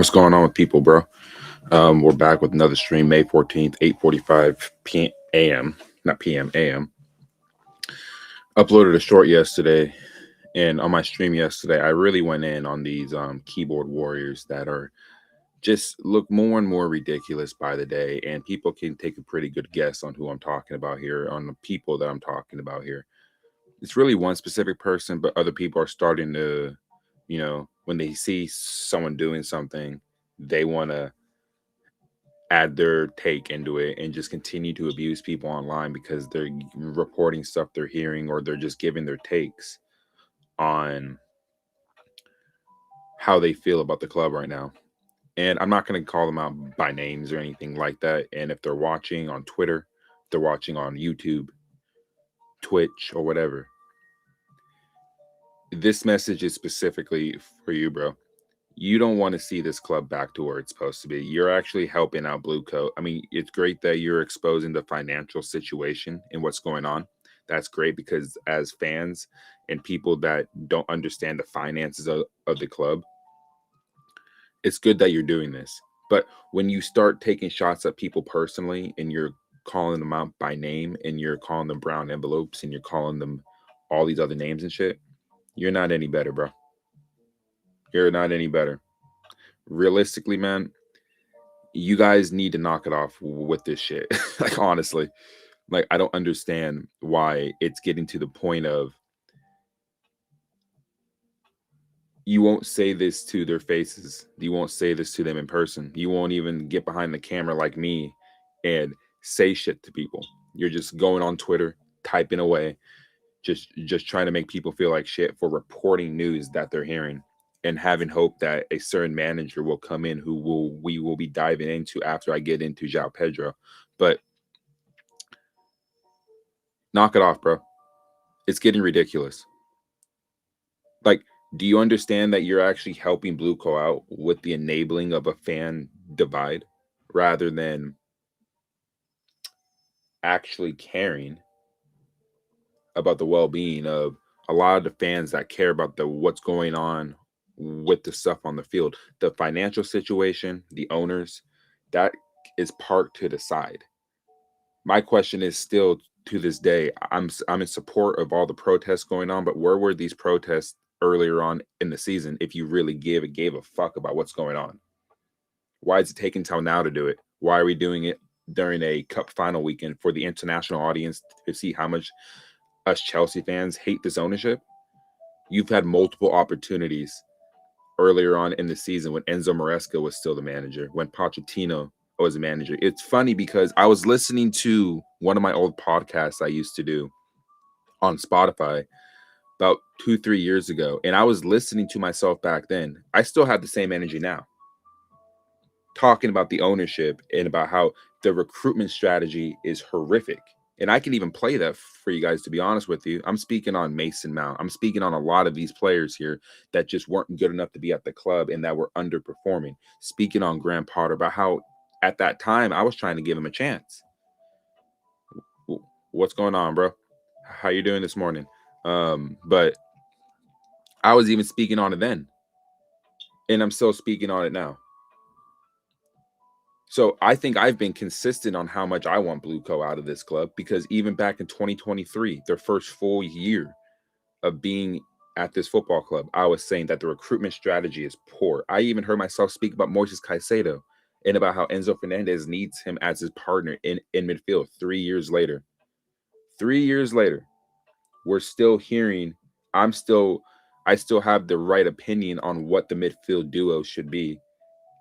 What's going on with people, bro? We're back with another stream, May 14th, 8:45 p.m. a.m. Not p.m. a.m. Uploaded a short yesterday, and on my stream yesterday, I really went in on these keyboard warriors that are just look more and more ridiculous by the day, and people can take a pretty good guess on who I'm talking about here, on the people that I'm talking about here. It's really one specific person, but other people are starting to, when they see someone doing something, they want to add their take into it and just continue to abuse people online because they're reporting stuff they're hearing, or they're just giving their takes on how they feel about the club right now. And I'm not going to call them out by names or anything like that. And if they're watching on Twitter, if they're watching on YouTube, Twitch, or whatever, this message is specifically for you, bro. You don't want to see this club back to where it's supposed to be. You're actually helping out Blue Coat. I mean, it's great that you're exposing the financial situation and what's going on. That's great, because as fans and people that don't understand the finances of the club, it's good that you're doing this. But when you start taking shots at people personally, and you're calling them out by name, and you're calling them brown envelopes, and you're calling them all these other names and shit, you're not any better, bro. You're not any better. Realistically, man, you guys need to knock it off with this shit. Like, honestly, like, I don't understand why it's getting to the point of you won't say this to their faces. You won't say this to them in person. You won't even get behind the camera like me and say shit to people. You're just going on Twitter, typing away, just trying to make people feel like shit for reporting news that they're hearing, and having hope that a certain manager will come in who we will be diving into after I get into Joao Pedro. But knock it off, bro. It's getting ridiculous. Like, do you understand that you're actually helping Blueco out with the enabling of a fan divide, rather than actually caring about the well-being of a lot of the fans that care about the what's going on with the stuff on the field? The financial situation, the owners, that is parked to the side. My question is still, to this day, I'm in support of all the protests going on, but where were these protests earlier on in the season if you really gave a fuck about what's going on? Why is it taking till now to do it? Why are we doing it during a cup final weekend for the international audience to see how much us Chelsea fans hate this ownership? You've had multiple opportunities earlier on in the season when Enzo Maresca was still the manager, when Pochettino was a manager. It's funny because I was listening to one of my old podcasts I used to do on Spotify about 2-3 years ago, and I was listening to myself back then. I still have the same energy now, talking about the ownership and about how the recruitment strategy is horrific. And I can even play that for you guys, to be honest with you. I'm speaking on Mason Mount. I'm speaking on a lot of these players here that just weren't good enough to be at the club and that were underperforming. Speaking on Graham Potter about how at that time I was trying to give him a chance. What's going on, bro? How you doing this morning? But I was even speaking on it then, and I'm still speaking on it now. So I think I've been consistent on how much I want Blueco out of this club, because even back in 2023, their first full year of being at this football club, I was saying that the recruitment strategy is poor. I even heard myself speak about Moises Caicedo and about how Enzo Fernandez needs him as his partner in midfield 3 years later. 3 years later, we're still hearing, I still have the right opinion on what the midfield duo should be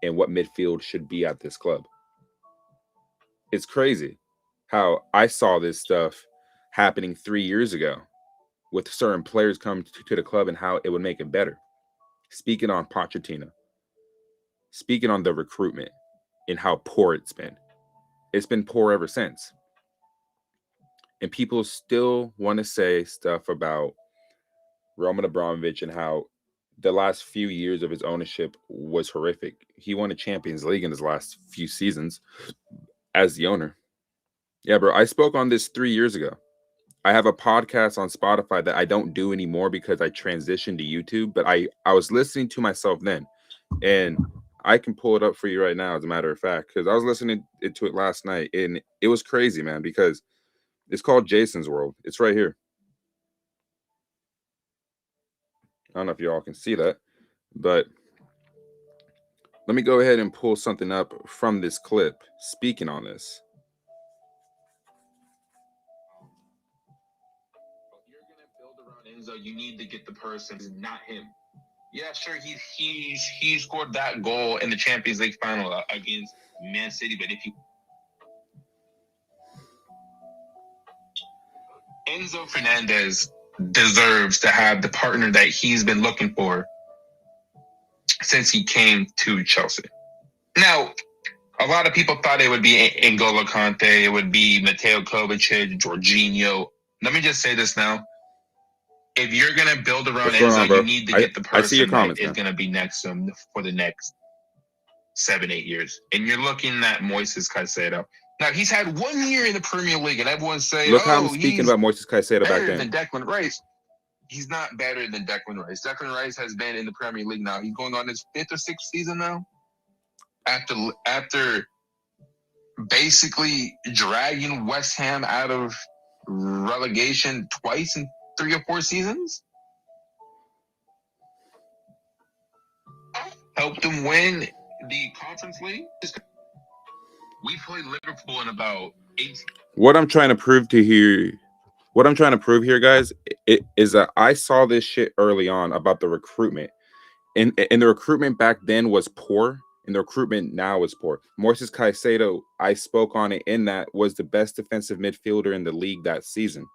and what midfield should be at this club. It's crazy how I saw this stuff happening 3 years ago with certain players coming to the club and how it would make it better. Speaking on Pochettino, speaking on the recruitment and how poor it's been. It's been poor ever since. And people still want to say stuff about Roman Abramovich and how the last few years of his ownership was horrific. He won a Champions League in his last few seasons as the owner. Yeah, bro, I spoke on this 3 years ago. I have a podcast on Spotify that I don't do anymore because I transitioned to YouTube, but I was listening to myself then. And I can pull it up for you right now, as a matter of fact, because I was listening to it last night, and it was crazy, man, because it's called Jason's World. It's right here. I don't know if you all can see that, but let me go ahead and pull something up from this clip speaking on this. If you're gonna build around Enzo, you need to get the person, not him. Yeah, sure, he scored that goal in the Champions League final against Man City, but if you Enzo Fernandez deserves to have the partner that he's been looking for since he came to Chelsea. Now, a lot of people thought it would be N'Golo Kante, it would be Mateo Kovacic, Jorginho. Let me just say this now. If you're going to build around Enzo, you need to get the person that is going to be next to him for the next 7-8 years. And you're looking at Moises Caicedo. Now, he's had 1 year in the Premier League, and everyone's saying, look how I'm speaking about Moises Caicedo back then. Than Declan Rice. He's not better than Declan Rice. Declan Rice has been in the Premier League now. He's going on his 5th or 6th season now. After basically dragging West Ham out of relegation twice in 3 or 4 seasons. Helped them win the Conference League. We played Liverpool in about 8. What I'm trying to prove here, guys, is that I saw this shit early on about the recruitment. And the recruitment back then was poor, and the recruitment now is poor. Moises Caicedo, I spoke on it in that, was the best defensive midfielder in the league that season.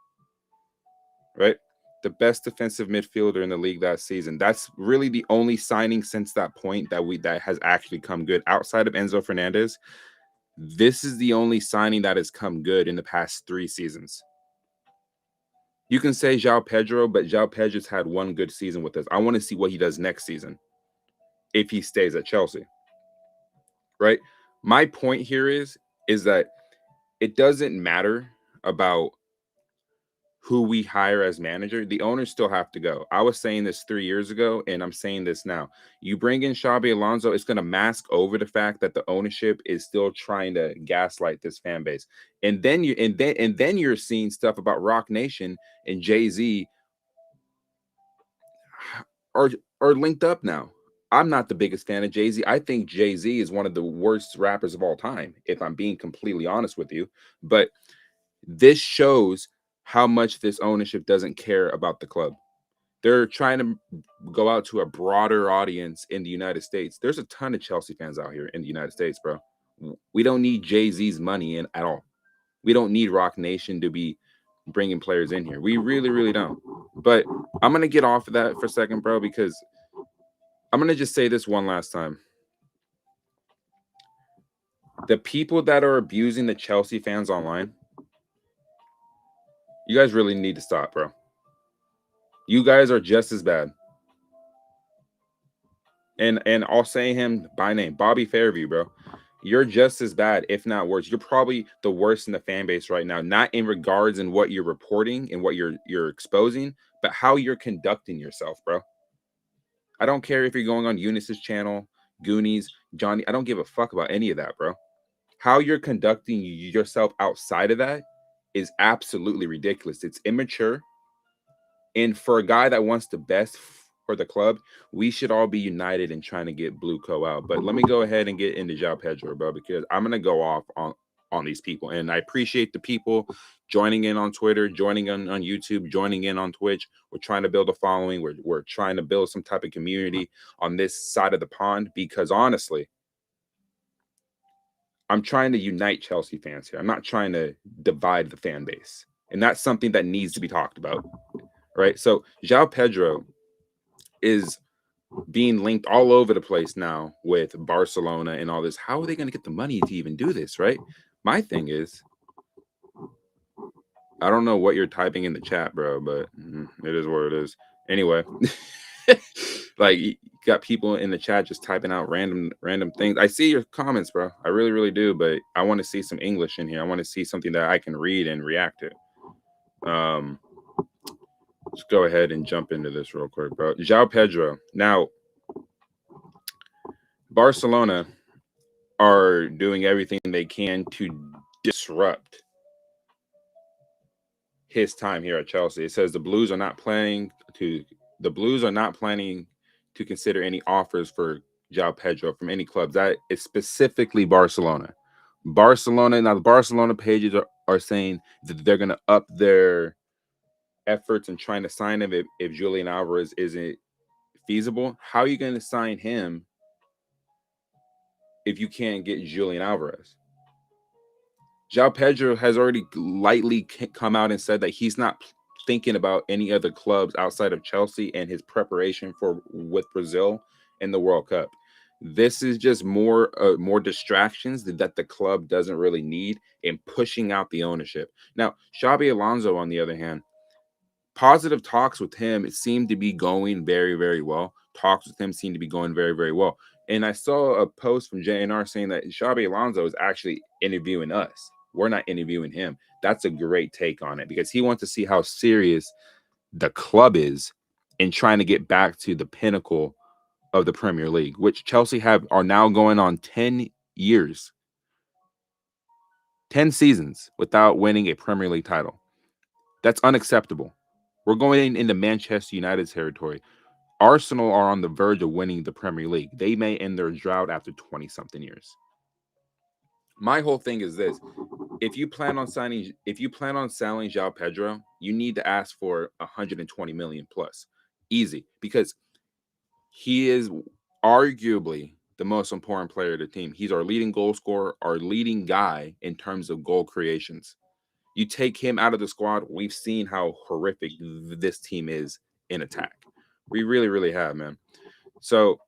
Right? The best defensive midfielder in the league that season. That's really the only signing since that point that has actually come good. Outside of Enzo Fernandez, this is the only signing that has come good in the past 3 seasons. You can say Joao Pedro, but Joao Pedro's had 1 good season with us. I want to see what he does next season if he stays at Chelsea. Right? My point here is that it doesn't matter about who we hire as manager. The owners still have to go. I was saying this 3 years ago, and I'm saying this now. You bring in Xabi Alonso, it's going to mask over the fact that the ownership is still trying to gaslight this fan base. And then you're seeing stuff about Rock Nation and Jay-Z are linked up now. I'm not the biggest fan of Jay-Z. I think Jay-Z is one of the worst rappers of all time, if I'm being completely honest with you. But this shows how much this ownership doesn't care about the club. They're trying to go out to a broader audience in the United States. There's a ton of Chelsea fans out here in the United States, bro. We don't need Jay-Z's money in at all. We don't need Rock Nation to be bringing players in here. We really, really don't. But I'm going to get off of that for a second, bro, because I'm going to just say this one last time. The people that are abusing the Chelsea fans online, you guys really need to stop, bro. You guys are just as bad. And I'll say him by name, Bobby Fairview, bro. You're just as bad, if not worse. You're probably the worst in the fan base right now, not in regards in what you're reporting and what you're exposing, but how you're conducting yourself, bro. I don't care if you're going on Eunice's channel, Goonies, Johnny. I don't give a fuck about any of that, bro. How you're conducting yourself outside of that is absolutely ridiculous. It's immature. And for a guy that wants the best for the club, we should all be united in trying to get Blue Co out. But let me go ahead and get into Joao Pedro, bro, because I'm going to go off on these people. And I appreciate the people joining in on Twitter, joining on YouTube, joining in on Twitch. We're trying to build a following. We're trying to build some type of community on this side of the pond because, honestly, I'm trying to unite Chelsea fans here. I'm not trying to divide the fan base. And that's something that needs to be talked about, right? So Joao Pedro is being linked all over the place now with Barcelona and all this. How are they going to get the money to even do this, right? My thing is, I don't know what you're typing in the chat, bro, but it is what it is. Anyway, like you got people in the chat just typing out random things. I see your comments, bro. I really, really do, but I want to see some English in here. I want to see something that I can read and react to. Let's go ahead and jump into this real quick, bro. Joao Pedro. Now, Barcelona are doing everything they can to disrupt his time here at Chelsea. It says the Blues are not planning to consider any offers for Joao Pedro from any clubs. That is specifically Barcelona. Now the Barcelona pages are saying that they're gonna up their efforts in trying to sign him if Julian Alvarez isn't feasible. How are you gonna sign him if you can't get Julian Alvarez? Joao Pedro has already lightly come out and said that he's not thinking about any other clubs outside of Chelsea and his preparation for with Brazil in the World Cup. This is just more distractions that the club doesn't really need in pushing out the ownership. Now, Xabi Alonso, on the other hand, positive talks with him, it seemed to be going very, very well. Talks with him seem to be going very, very well. And I saw a post from JNR saying that Xabi Alonso is actually interviewing us. We're not interviewing him. That's a great take on it because he wants to see how serious the club is in trying to get back to the pinnacle of the Premier League, which Chelsea are now going on 10 years, 10 seasons without winning a Premier League title. That's unacceptable. We're going into Manchester United territory. Arsenal are on the verge of winning the Premier League. They may end their drought after 20-something years. My whole thing is this. If you plan on selling Joao Pedro, you need to ask for 120 million plus. Easy. Because he is arguably the most important player of the team. He's our leading goal scorer, our leading guy in terms of goal creations. You take him out of the squad, we've seen how horrific this team is in attack. We really, really have, man. So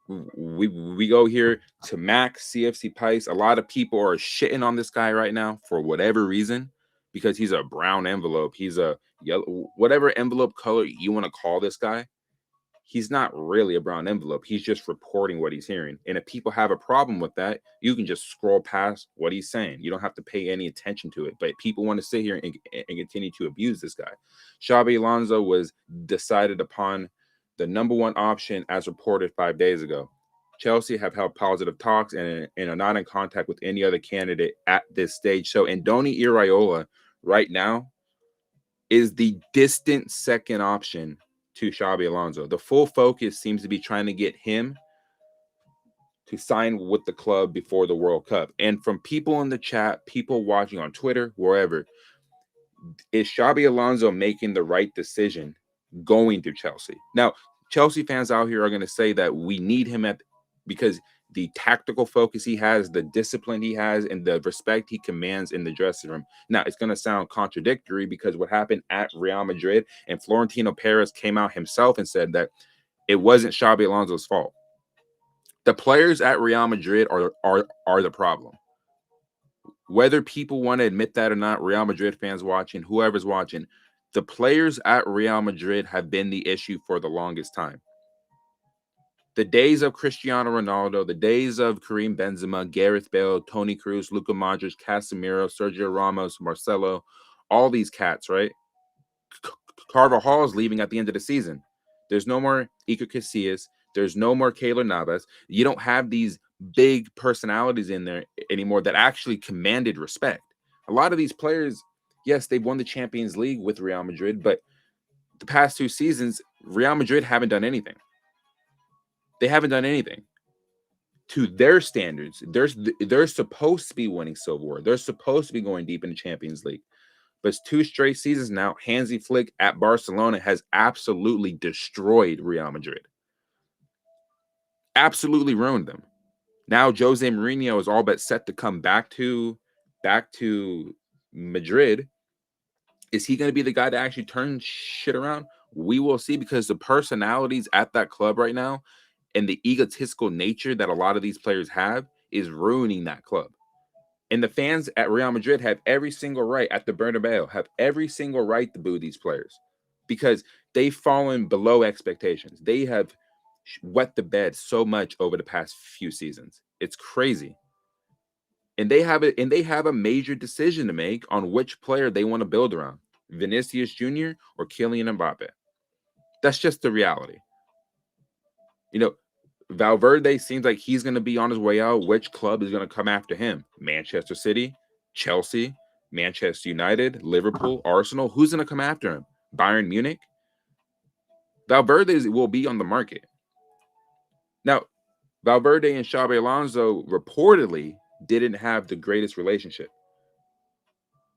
we go here to Max CFC Pice. A lot of people are shitting on this guy right now for whatever reason because he's a brown envelope. He's a yellow, whatever envelope color you want to call this guy. He's not really a brown envelope. He's just reporting what he's hearing. And if people have a problem with that, you can just scroll past what he's saying. You don't have to pay any attention to it. But people want to sit here and continue to abuse this guy. Xabi Alonso was decided upon the number one option as reported 5 days ago. Chelsea have held positive talks and are not in contact with any other candidate at this stage. So Andoni Iraola right now is the distant second option to Xabi Alonso. The full focus seems to be trying to get him to sign with the club before the World Cup. And from people in the chat, people watching on Twitter, wherever, is Xabi Alonso making the right decision going to Chelsea? Now, Chelsea fans out here are going to say that we need him because the tactical focus he has, the discipline he has, and the respect he commands in the dressing room. Now, it's going to sound contradictory because what happened at Real Madrid, and Florentino Perez came out himself and said that it wasn't Xabi Alonso's fault. The players at Real Madrid are the problem. Whether people want to admit that or not, Real Madrid fans watching, whoever's watching, the players at Real Madrid have been the issue for the longest time. The days of Cristiano Ronaldo, the days of Karim Benzema, Gareth Bale, Toni Kroos, Luka Modric, Casemiro, Sergio Ramos, Marcelo, all these cats, right? Carvajal's leaving at the end of the season. There's no more Iker Casillas. There's no more Keylor Navas. You don't have these big personalities in there anymore that actually commanded respect. A lot of these players, yes, they've won the Champions League with Real Madrid, but the past 2 seasons, Real Madrid haven't done anything. They haven't done anything to their standards. They're supposed to be winning silverware. They're supposed to be going deep in the Champions League. But it's 2 straight seasons now. Hansi Flick at Barcelona has absolutely destroyed Real Madrid. Absolutely ruined them. Now Jose Mourinho is all but set to come back to Madrid. Is he going to be the guy to actually turn shit around? We will see, because the personalities at that club right now and the egotistical nature that a lot of these players have is ruining that club. And the fans at Real Madrid have every single right at the Bernabeu, have every single right to boo these players because they've fallen below expectations. They have wet the bed so much over the past few seasons. It's crazy. And they have a major decision to make on which player they want to build around, Vinicius Jr. or Kylian Mbappe. That's just the reality. You know, Valverde seems like he's going to be on his way out. Which club is going to come after him? Manchester City, Chelsea, Manchester United, Liverpool, Arsenal. Who's going to come after him? Bayern Munich? Valverde will be on the market. Now, Valverde and Xabi Alonso reportedly didn't have the greatest relationship.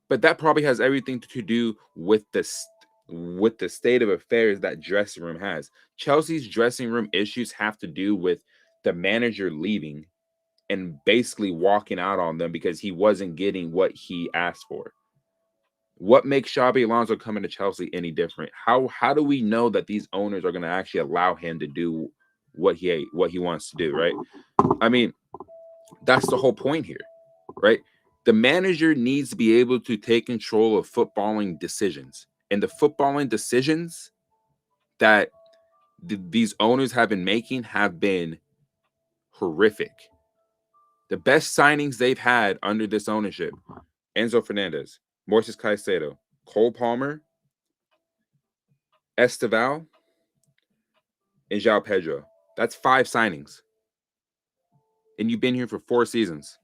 But that probably has everything to do with the state of affairs that dressing room has. Chelsea's dressing room issues have to do with the manager leaving and basically walking out on them because he wasn't getting what he asked for. What makes Xabi Alonso coming to Chelsea any different? How do we know that these owners are going to actually allow him to do what he wants to do, right? I mean, that's the whole point here, right? The manager needs to be able to take control of footballing decisions. And the footballing decisions that these owners have been making have been horrific. The best signings they've had under this ownership: Enzo Fernandez, Moises Caicedo, Cole Palmer, Esteval, and Joao Pedro. That's 5 signings. And you've been here for 4 seasons.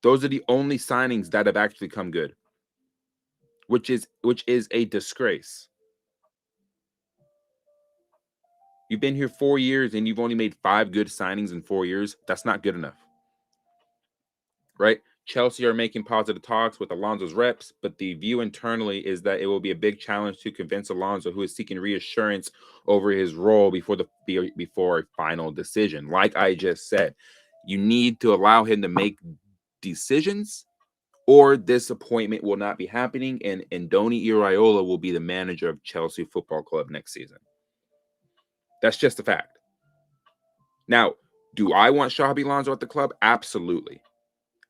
Those are the only signings that have actually come good, which is a disgrace. You've been here 4 years and you've only made 5 good signings in 4 years. That's not good enough, right? Chelsea are making positive talks with Alonso's reps, but the view internally is that it will be a big challenge to convince Alonso, who is seeking reassurance over his role before a final decision. Like I just said, you need to allow him to make decisions, or this appointment will not be happening, and Andoni Iraola will be the manager of Chelsea Football Club next season. That's just a fact. Now, do I want Xabi Alonso at the club? Absolutely.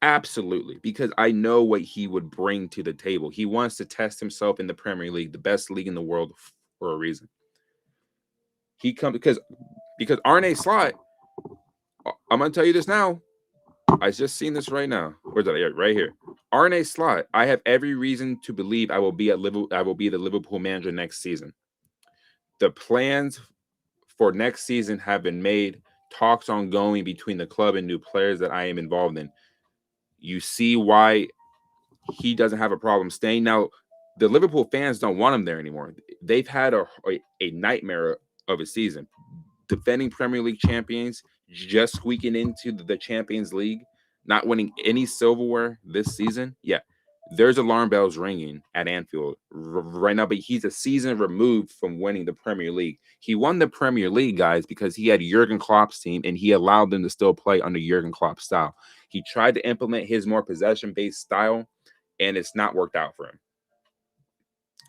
Absolutely, because I know what he would bring to the table. He wants to test himself in the Premier League, the best league in the world, for a reason. He comes because Arne Slot, I'm going to tell you this now. I just seen this right now. Where's that? Right here. Arne Slot. I have every reason to believe I will be the Liverpool manager next season. The plans for next season have been made. Talks ongoing between the club and new players that I am involved in. You see why he doesn't have a problem staying. Now, the Liverpool fans don't want him there anymore. They've had a nightmare of a season. Defending Premier League champions, just squeaking into the Champions League, not winning any silverware this season. Yeah, there's alarm bells ringing at Anfield right now, but he's a season removed from winning the Premier League. He won the Premier League, guys, because he had Jurgen Klopp's team and he allowed them to still play under Jurgen Klopp's style. He tried to implement his more possession-based style, and it's not worked out for him.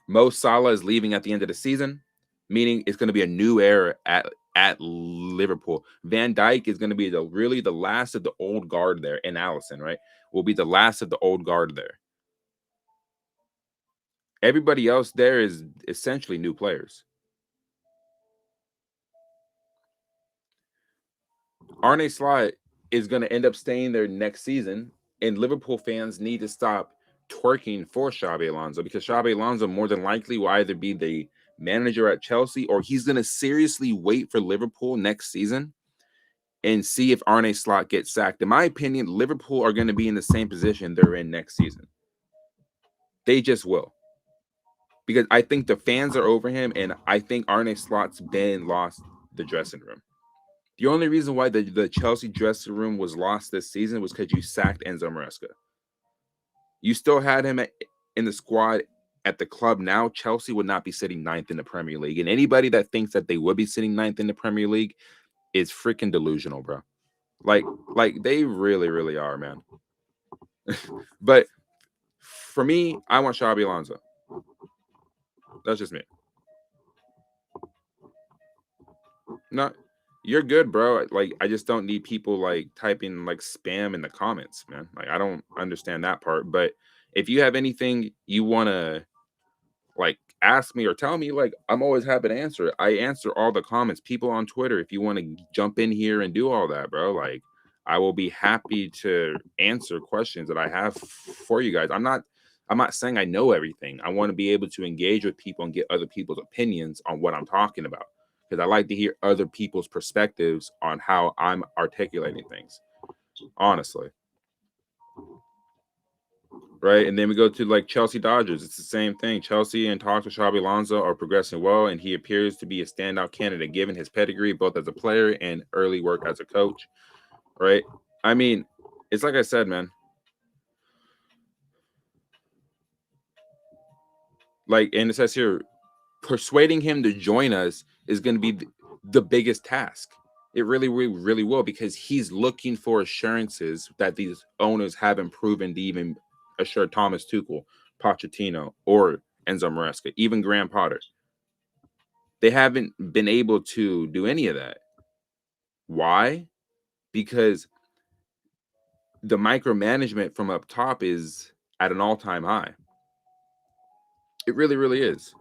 Mo Salah is leaving at the end of the season, meaning it's going to be a new era at Liverpool. Van Dijk is going to be the last of the old guard there, and Alisson, right, will be the last of the old guard there. Everybody else there is essentially new players. Arne Slot is going to end up staying there next season, and Liverpool fans need to stop twerking for Xabi Alonso, because Xabi Alonso more than likely will either be the manager at Chelsea, or he's going to seriously wait for Liverpool next season and see if Arne Slot gets sacked. In my opinion, Liverpool are going to be in the same position they're in next season. They just will. Because I think the fans are over him, and I think Arne Slot's been lost the dressing room. The only reason why the Chelsea dressing room was lost this season was because you sacked Enzo Maresca. You still had him in the squad at the club now, Chelsea would not be sitting 9th in the Premier League. And anybody that thinks that they would be sitting 9th in the Premier League is freaking delusional, bro. Like they really, really are, man. But for me, I want Xabi Alonso. That's just me. No, you're good, bro. Like, I just don't need people like typing like spam in the comments, man. Like, I don't understand that part. But if you have anything you want to like ask me or tell me, like, I'm always happy to answer it. I answer all the comments. People on Twitter, if you want to jump in here and do all that, bro, like, I will be happy to answer questions that I have for you guys. I'm not saying I know everything. I want to be able to engage with people and get other people's opinions on what I'm talking about. because I like to hear other people's perspectives on how I'm articulating things. Honestly. Right. And then we go to like Chelsea Dodgers. It's the same thing. Chelsea and talks with Xabi Alonso are progressing well, and he appears to be a standout candidate given his pedigree, both as a player and early work as a coach. Right. I mean, it's like I said, man. Like, and it says here, persuading him to join us is going to be the biggest task. It really, really, really will, because he's looking for assurances that these owners haven't proven to even assure Thomas Tuchel, Pochettino, or Enzo Maresca, even Graham Potter. They haven't been able to do any of that. Why? Because the micromanagement from up top is at an all-time high. It really, really is.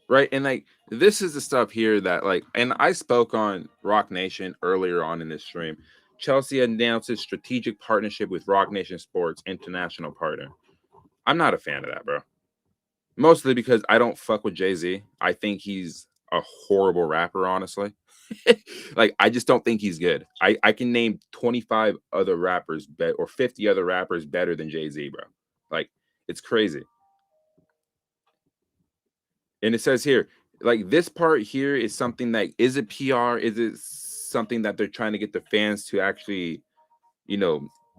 Right. And like, this is the stuff here that like, and I spoke on Rock Nation earlier on in this stream. Chelsea announced its strategic partnership with Rock Nation Sports international partner. I'm not a fan of that, bro. Mostly because I don't fuck with Jay-Z. I think he's a horrible rapper, honestly. Like, I just don't think he's good. I can name 25 other rappers or 50 other rappers better than Jay-Z, bro. Like, it's crazy. And it says here, like, this part here is something that, is it PR? Is it something that they're trying to get the fans to actually,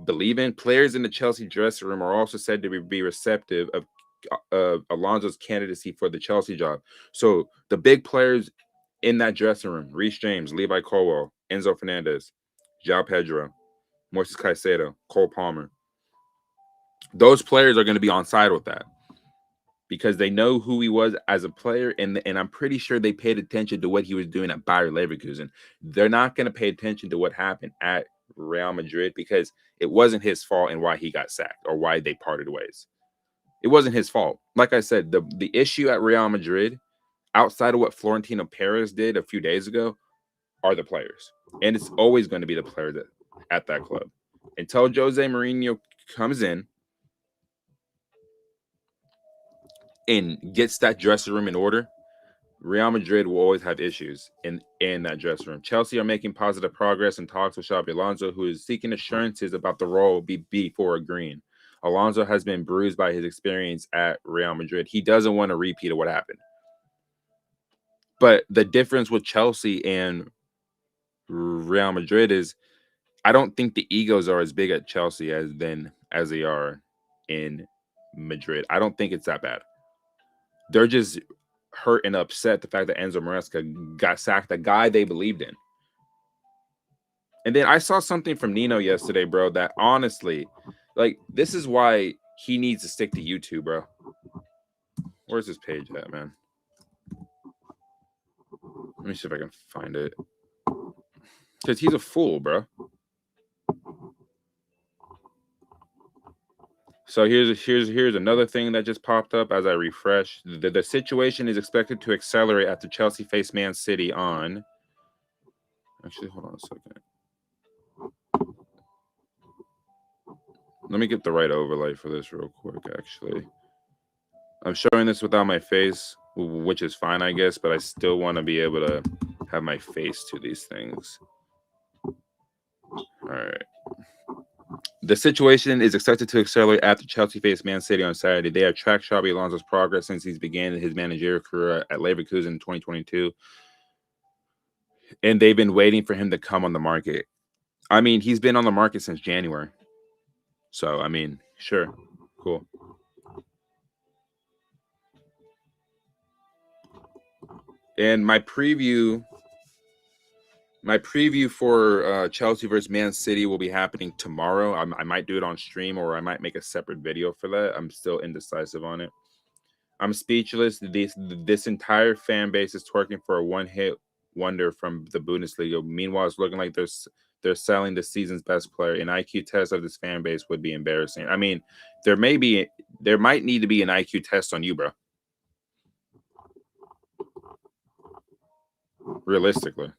believe in? Players in the Chelsea dressing room are also said to be receptive of Alonso's candidacy for the Chelsea job. So the big players in that dressing room: Reece James, Levi Colwell, Enzo Fernandez, Joao Pedro, Moises Caicedo, Cole Palmer. Those players are going to be on side with that, because they know who he was as a player, and I'm pretty sure they paid attention to what he was doing at Bayer Leverkusen. They're not going to pay attention to what happened at Real Madrid, because it wasn't his fault and why he got sacked or why they parted ways. It wasn't his fault. Like I said, the issue at Real Madrid, outside of what Florentino Perez did a few days ago, are the players. And it's always going to be the players at that club. Until Jose Mourinho comes in and gets that dressing room in order, Real Madrid will always have issues in that dressing room. Chelsea are making positive progress in talks with Xabi Alonso, who is seeking assurances about the role before agreeing. Alonso has been bruised by his experience at Real Madrid. He doesn't want a repeat of what happened. But the difference with Chelsea and Real Madrid is, I don't think the egos are as big at Chelsea as they are in Madrid. I don't think it's that bad. They're just hurt and upset the fact that Enzo Maresca got sacked, the guy they believed in. And then I saw something from Nino yesterday, bro, that honestly, like, this is why he needs to stick to YouTube, bro. Where's his page at, man? Let me see if I can find it. Because he's a fool, bro. So here's another thing that just popped up as I refresh. The situation is expected to accelerate after Chelsea face Man City on. Actually, hold on a second. Let me get the right overlay for this real quick, actually. I'm showing this without my face, which is fine, I guess, but I still want to be able to have my face to these things. All right. The situation is expected to accelerate after Chelsea faced Man City on Saturday. They have tracked Xabi Alonso's progress since he's began his managerial career at Leverkusen in 2022. And they've been waiting for him to come on the market. I mean, he's been on the market since January. So, I mean, sure. Cool. And my preview for Chelsea versus Man City will be happening tomorrow. I might do it on stream, or I might make a separate video for that. I'm still indecisive on it. I'm speechless. This entire fan base is twerking for a one-hit wonder from the Bundesliga. Meanwhile, it's looking like they're selling the season's best player. An IQ test of this fan base would be embarrassing. I mean, there might need to be an IQ test on you, bro. Realistically.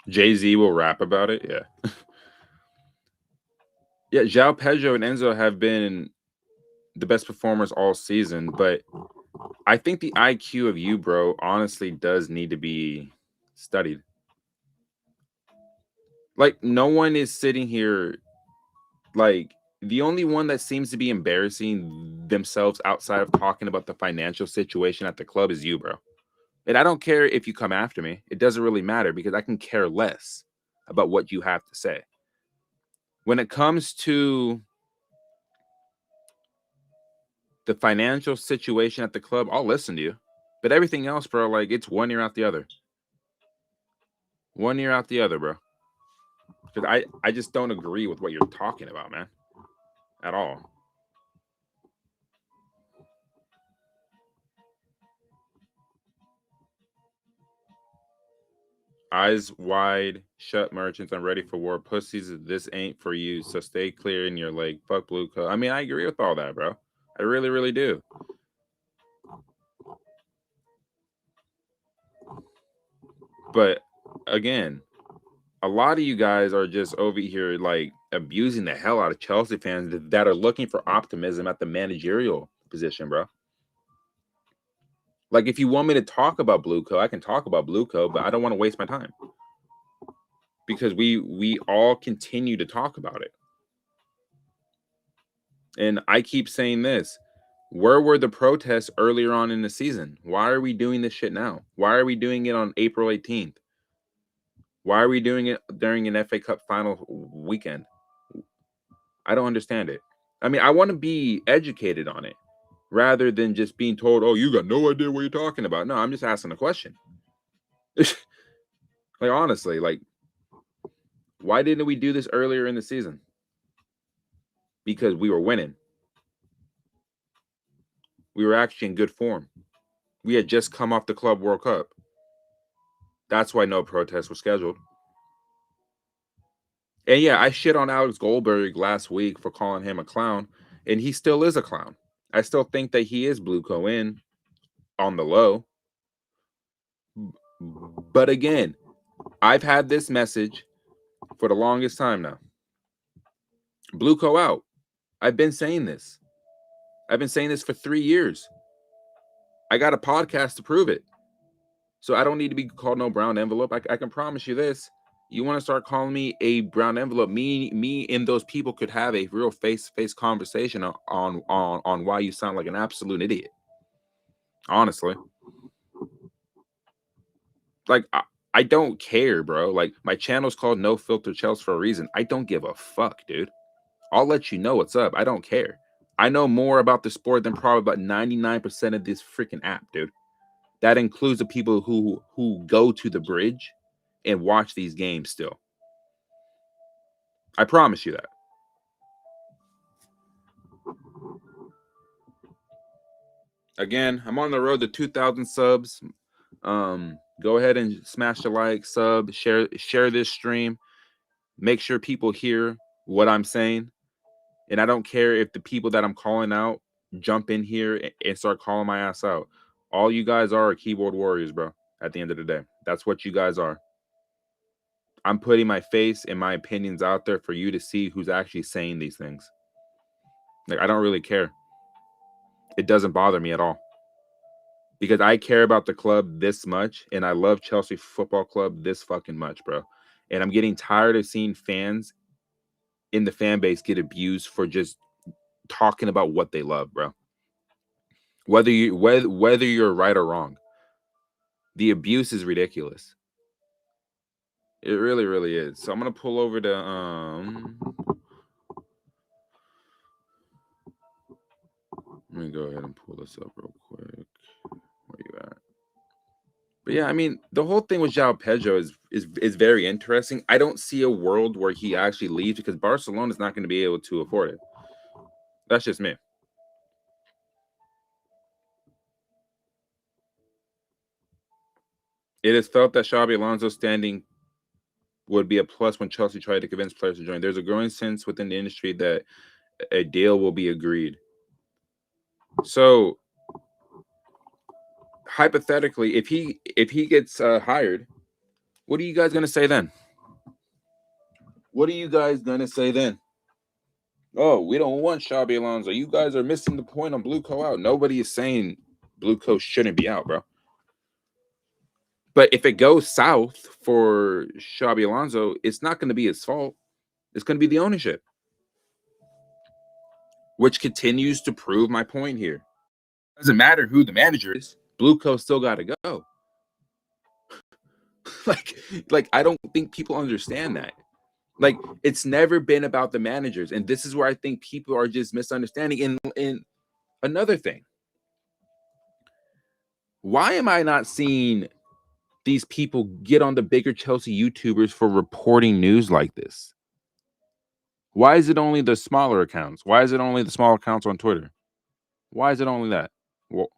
Jay-Z will rap about it. Yeah. Yeah, Joao Pedro and Enzo have been the best performers all season, but I think the IQ of you, bro, honestly does need to be studied. Like, no one is sitting here, like, the only one that seems to be embarrassing themselves outside of talking about the financial situation at the club is you, bro. And I don't care if you come after me. It doesn't really matter because I can care less about what you have to say. When it comes to the financial situation at the club, I'll listen to you. But everything else, bro, like it's one year out the other. One year out the other, bro. Because I just don't agree with what you're talking about, man. At all. Eyes wide shut, merchants. I'm ready for war. Pussies, this ain't for you. So stay clear in your leg. Fuck blue coat. I mean, I agree with all that, bro. I really, really do. But again, a lot of you guys are just over here like abusing the hell out of Chelsea fans that are looking for optimism at the managerial position, bro. Like, if you want me to talk about Blue Co, I can talk about Blue Co, but I don't want to waste my time because we all continue to talk about it. And I keep saying this. Where were the protests earlier on in the season? Why are we doing this shit now? Why are we doing it on April 18th? Why are we doing it during an FA Cup final weekend? I don't understand it. I mean, I want to be educated on it rather than just being told, oh, you got no idea what you're talking about. No, I'm just asking a question. Like, honestly, like, why didn't we do this earlier in the season? Because we were winning. We were actually in good form. We had just come off the Club World Cup. That's why no protests were scheduled. And yeah, I shit on Alex Goldberg last week for calling him a clown, and he still is a clown. I still think that he is Blue Co-in on the low. But again, I've had this message for the longest time now. Blue Co out. I've been saying this. I've been saying this for 3 years. I got a podcast to prove it. So I don't need to be called no brown envelope. I can promise you this. You want to start calling me a brown envelope? Me, and those people could have a real face-to-face conversation on why you sound like an absolute idiot. Honestly, like I don't care, bro. Like, my channel's called No Filter Chelsea for a reason. I don't give a fuck, dude. I'll let you know what's up. I don't care. I know more about the sport than probably about 99% of this freaking app, dude. That includes the people who go to the bridge and watch these games still. I promise you that. Again, I'm on the road to 2,000 subs. Go ahead and smash the like, sub, share this stream. Make sure people hear what I'm saying. And I don't care if the people that I'm calling out jump in here and start calling my ass out. All you guys are keyboard warriors, bro. At the end of the day, that's what you guys are. I'm putting my face and my opinions out there for you to see who's actually saying these things. Like, I don't really care. It doesn't bother me at all. Because I care about the club this much and I love Chelsea Football Club this fucking much, bro. And I'm getting tired of seeing fans in the fan base get abused for just talking about what they love, bro. Whether you're right or wrong, the abuse is ridiculous. It really, really is. So I'm gonna pull over to let me go ahead and pull this up real quick. Where you at? But yeah, I mean, the whole thing with Joao Pedro is very interesting. I don't see a world where he actually leaves because Barcelona is not going to be able to afford it. That's just me. It is felt that Xabi Alonso standing would be a plus when Chelsea tried to convince players to join. There's a growing sense within the industry that a deal will be agreed. So hypothetically, if he gets hired, What are you guys gonna say then? What are you guys gonna say then? Oh, we don't want Xabi Alonso. You guys are missing the point on Blue Co out. Nobody is saying Blue Co shouldn't be out, bro. But if it goes south for Xabi Alonso, it's not going to be his fault. It's going to be the ownership, which continues to prove my point here. Doesn't matter who the manager is. Blue Co still got to go. like I don't think people understand that. Like, it's never been about the managers, and this is where I think people are just misunderstanding. And another thing, why am I not seeing these people get on the bigger Chelsea YouTubers for reporting news like this? Why is it only the smaller accounts? Why is it only the small accounts on Twitter? Why is it only that? Well,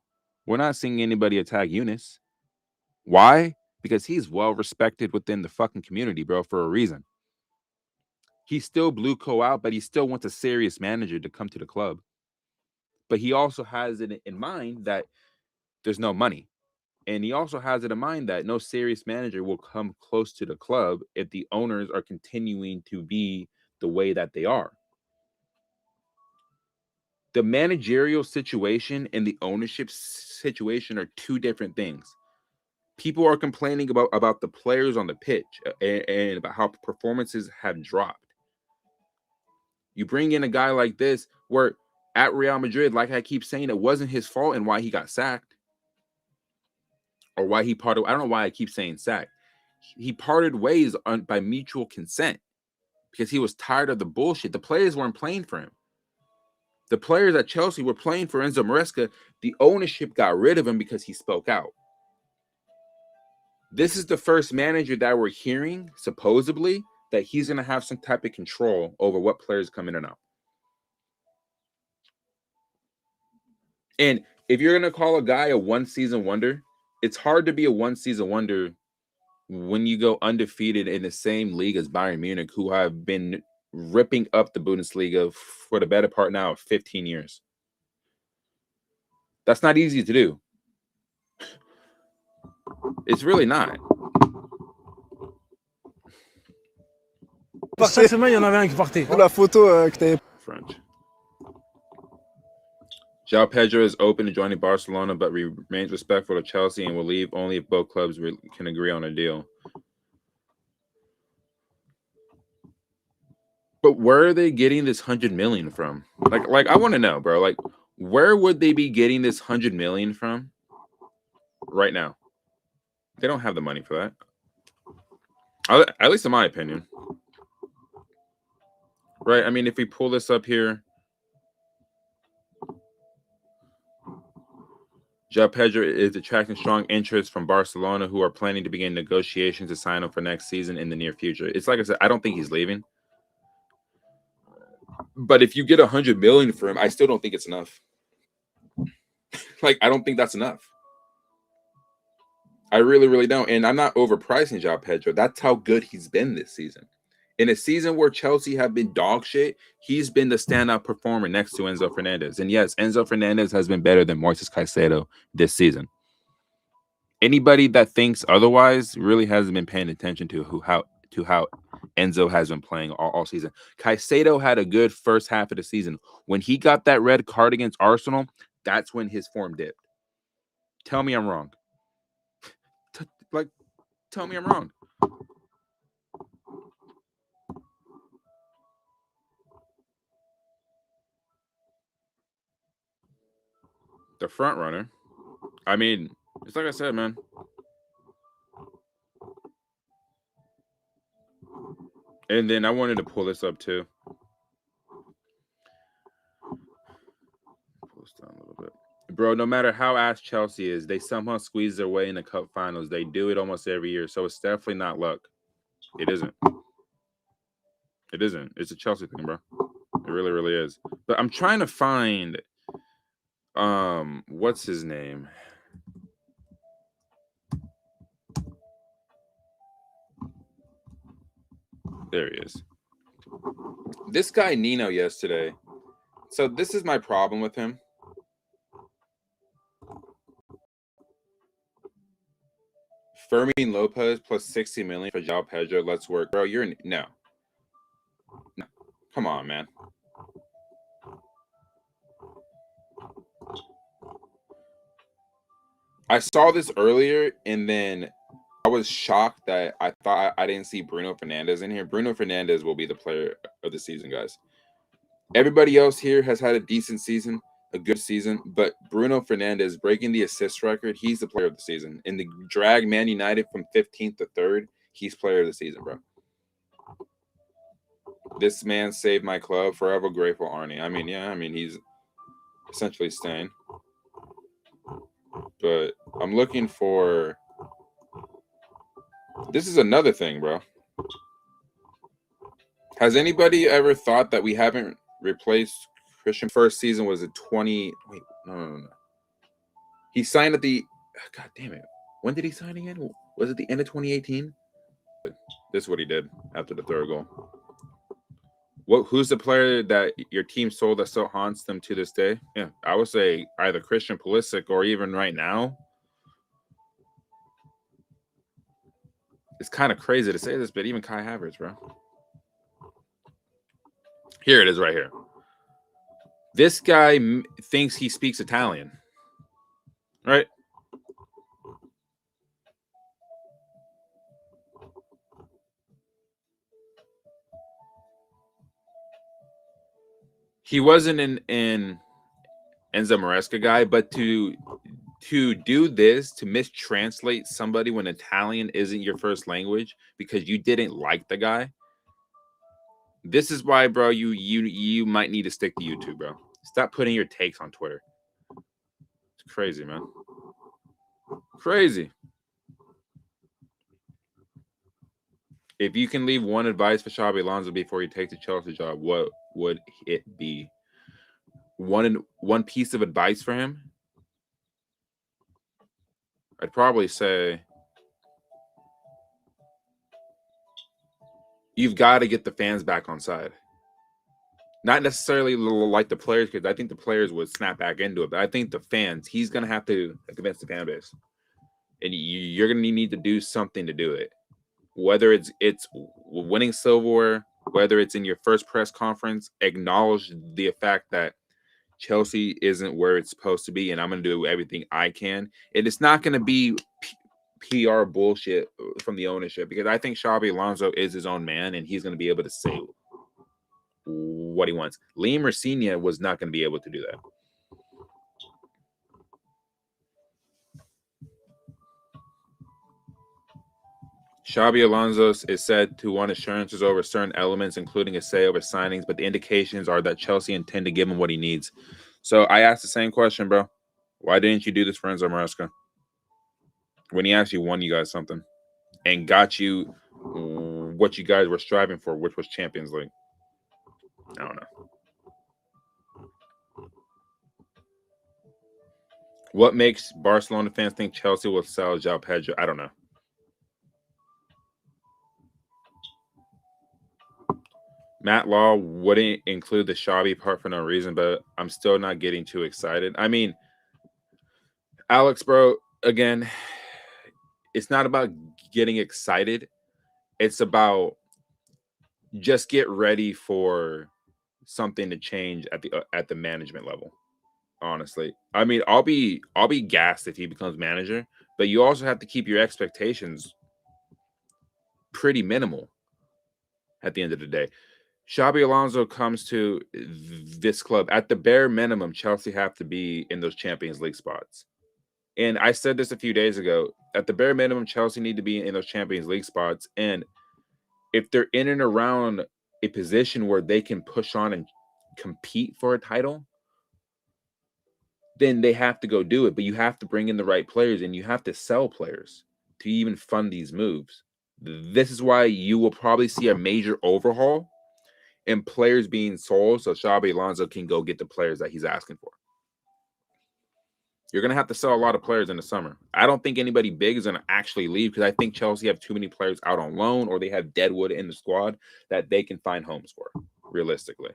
we're not seeing anybody attack Eunice. Why? Because he's well respected within the fucking community, bro, for a reason. He still Blue Co out, but he still wants a serious manager to come to the club. But he also has it in mind that there's no money. And he also has it in mind that no serious manager will come close to the club if the owners are continuing to be the way that they are. The managerial situation and the ownership situation are two different things. People are complaining about the players on the pitch and about how performances have dropped. You bring in a guy like this where at Real Madrid, like I keep saying, it wasn't his fault and why he got sacked. Or why he parted. I don't know why I keep saying sacked. He parted ways by mutual consent because he was tired of the bullshit. The players weren't playing for him. The players at Chelsea were playing for Enzo Maresca. The ownership got rid of him because he spoke out. This is the first manager that we're hearing, supposedly, that he's going to have some type of control over what players come in and out. And if you're going to call a guy a one-season wonder, it's hard to be a one-season wonder when you go undefeated in the same league as Bayern Munich, who have been ripping up the Bundesliga for the better part now of 15 years. That's not easy to do. It's really not. Chaque semaine, il y en avait un qui partait. La photo que t'avais. French. Joao Pedro is open to joining Barcelona, but remains respectful of Chelsea and will leave only if both clubs can agree on a deal. But where are they getting this $100 million from? Like I want to know, bro. Like, where would they be getting this $100 million from right now? They don't have the money for that. At least in my opinion. Right? I mean, if we pull this up here, Joao Pedro is attracting strong interest from Barcelona, who are planning to begin negotiations to sign him for next season in the near future. It's like I said, I don't think he's leaving. But if you get $100 million for him, I still don't think it's enough. Like, I don't think that's enough. I really, really don't. And I'm not overpricing Joao Pedro. That's how good he's been this season. In a season where Chelsea have been dog shit, he's been the standout performer next to Enzo Fernandez. And yes, Enzo Fernandez has been better than Moises Caicedo this season. Anybody that thinks otherwise really hasn't been paying attention to how Enzo has been playing all season. Caicedo had a good first half of the season. When he got that red card against Arsenal, that's when his form dipped. Tell me I'm wrong. Tell me I'm wrong. The front runner. I mean, it's like I said, man. And then I wanted to pull this up too. Pull this down a little bit. Bro, no matter how ass Chelsea is, they somehow squeeze their way in the cup finals. They do it almost every year. So it's definitely not luck. It isn't. It isn't. It's a Chelsea thing, bro. It really, really is. But I'm trying to find what's his name? There he is. This guy Nino yesterday. So this is my problem with him. Fermin Lopez plus 60 million for Joao Pedro. Let's work, bro. You're no. Come on, man. I saw this earlier, and then I was shocked that I thought I didn't see Bruno Fernandes in here. Bruno Fernandes will be the player of the season, guys. Everybody else here has had a decent season, a good season, but Bruno Fernandes breaking the assist record, he's the player of the season. In the drag Man United from 15th to 3rd, he's player of the season, bro. This man saved my club. Forever grateful, Arnie. I mean, he's essentially staying. But I'm looking for... This is another thing, bro. Has anybody ever thought that we haven't replaced Christian? First season was a 20... Wait, no. He signed at the... God damn it. When did he sign again? Was it the end of 2018? This is what he did after the 3rd goal. Who's the player that your team sold that still haunts them to this day? Yeah, I would say either Christian Pulisic or even right now. It's kind of crazy to say this, but even Kai Havertz, bro. Here it is right here. This guy thinks he speaks Italian, right? He wasn't an Enzo Maresca guy, but to do this, to mistranslate somebody when Italian isn't your first language because you didn't like the guy, this is why, bro, you might need to stick to YouTube, bro. Stop putting your takes on Twitter. It's crazy, man. Crazy. If you can leave one advice for Xabi Alonso before he takes the Chelsea job, what would it be? One piece of advice for him? I'd probably say you've got to get the fans back on side. Not necessarily like the players, because I think the players would snap back into it, but I think the fans, he's going to have to convince the fan base. And you're going to need to do something to do it. Whether it's winning silverware, whether it's in your first press conference, acknowledge the fact that Chelsea isn't where it's supposed to be, and I'm going to do everything I can. And it's not going to be PR bullshit from the ownership, because I think Xabi Alonso is his own man, and he's going to be able to say what he wants. Liam Rosenior was not going to be able to do that. Xabi Alonso is said to want assurances over certain elements, including a say over signings, but the indications are that Chelsea intend to give him what he needs. So I asked the same question, bro. Why didn't you do this for Enzo Maresca? When he actually won you guys something and got you what you guys were striving for, which was Champions League. I don't know. What makes Barcelona fans think Chelsea will sell Joao Pedro? I don't know. Matt Law wouldn't include the Xabi part for no reason, but I'm still not getting too excited. I mean, Alex, bro, again, it's not about getting excited. It's about just get ready for something to change at the management level. Honestly, I mean, I'll be gassed if he becomes manager, but you also have to keep your expectations pretty minimal at the end of the day. Xabi Alonso comes to this club. At the bare minimum, Chelsea have to be in those Champions League spots. And I said this a few days ago. At the bare minimum, Chelsea need to be in those Champions League spots. And if they're in and around a position where they can push on and compete for a title, then they have to go do it. But you have to bring in the right players, and you have to sell players to even fund these moves. This is why you will probably see a major overhaul and players being sold so Xabi Alonso can go get the players that he's asking for. You're going to have to sell a lot of players in the summer. I don't think anybody big is going to actually leave, because I think Chelsea have too many players out on loan, or they have deadwood in the squad that they can find homes for, realistically.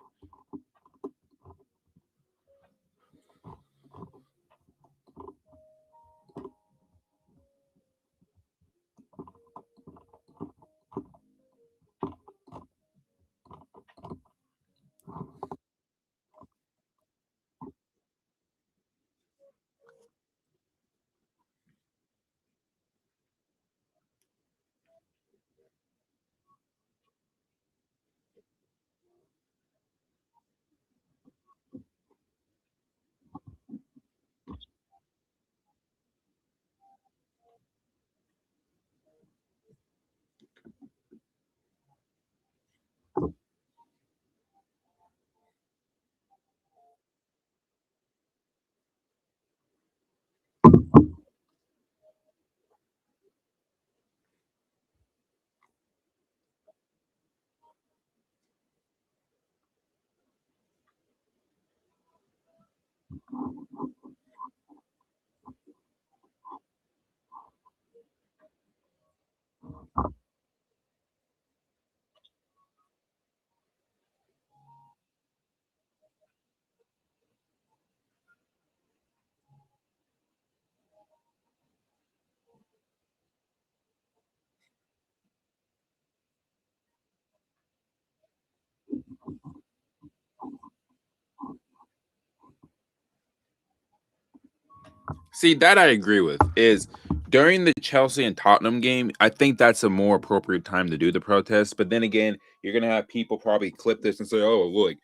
See, that I agree with. Is during the Chelsea and Tottenham game, I think that's a more appropriate time to do the protest. But then again, you're gonna have people probably clip this and say, "Oh, look,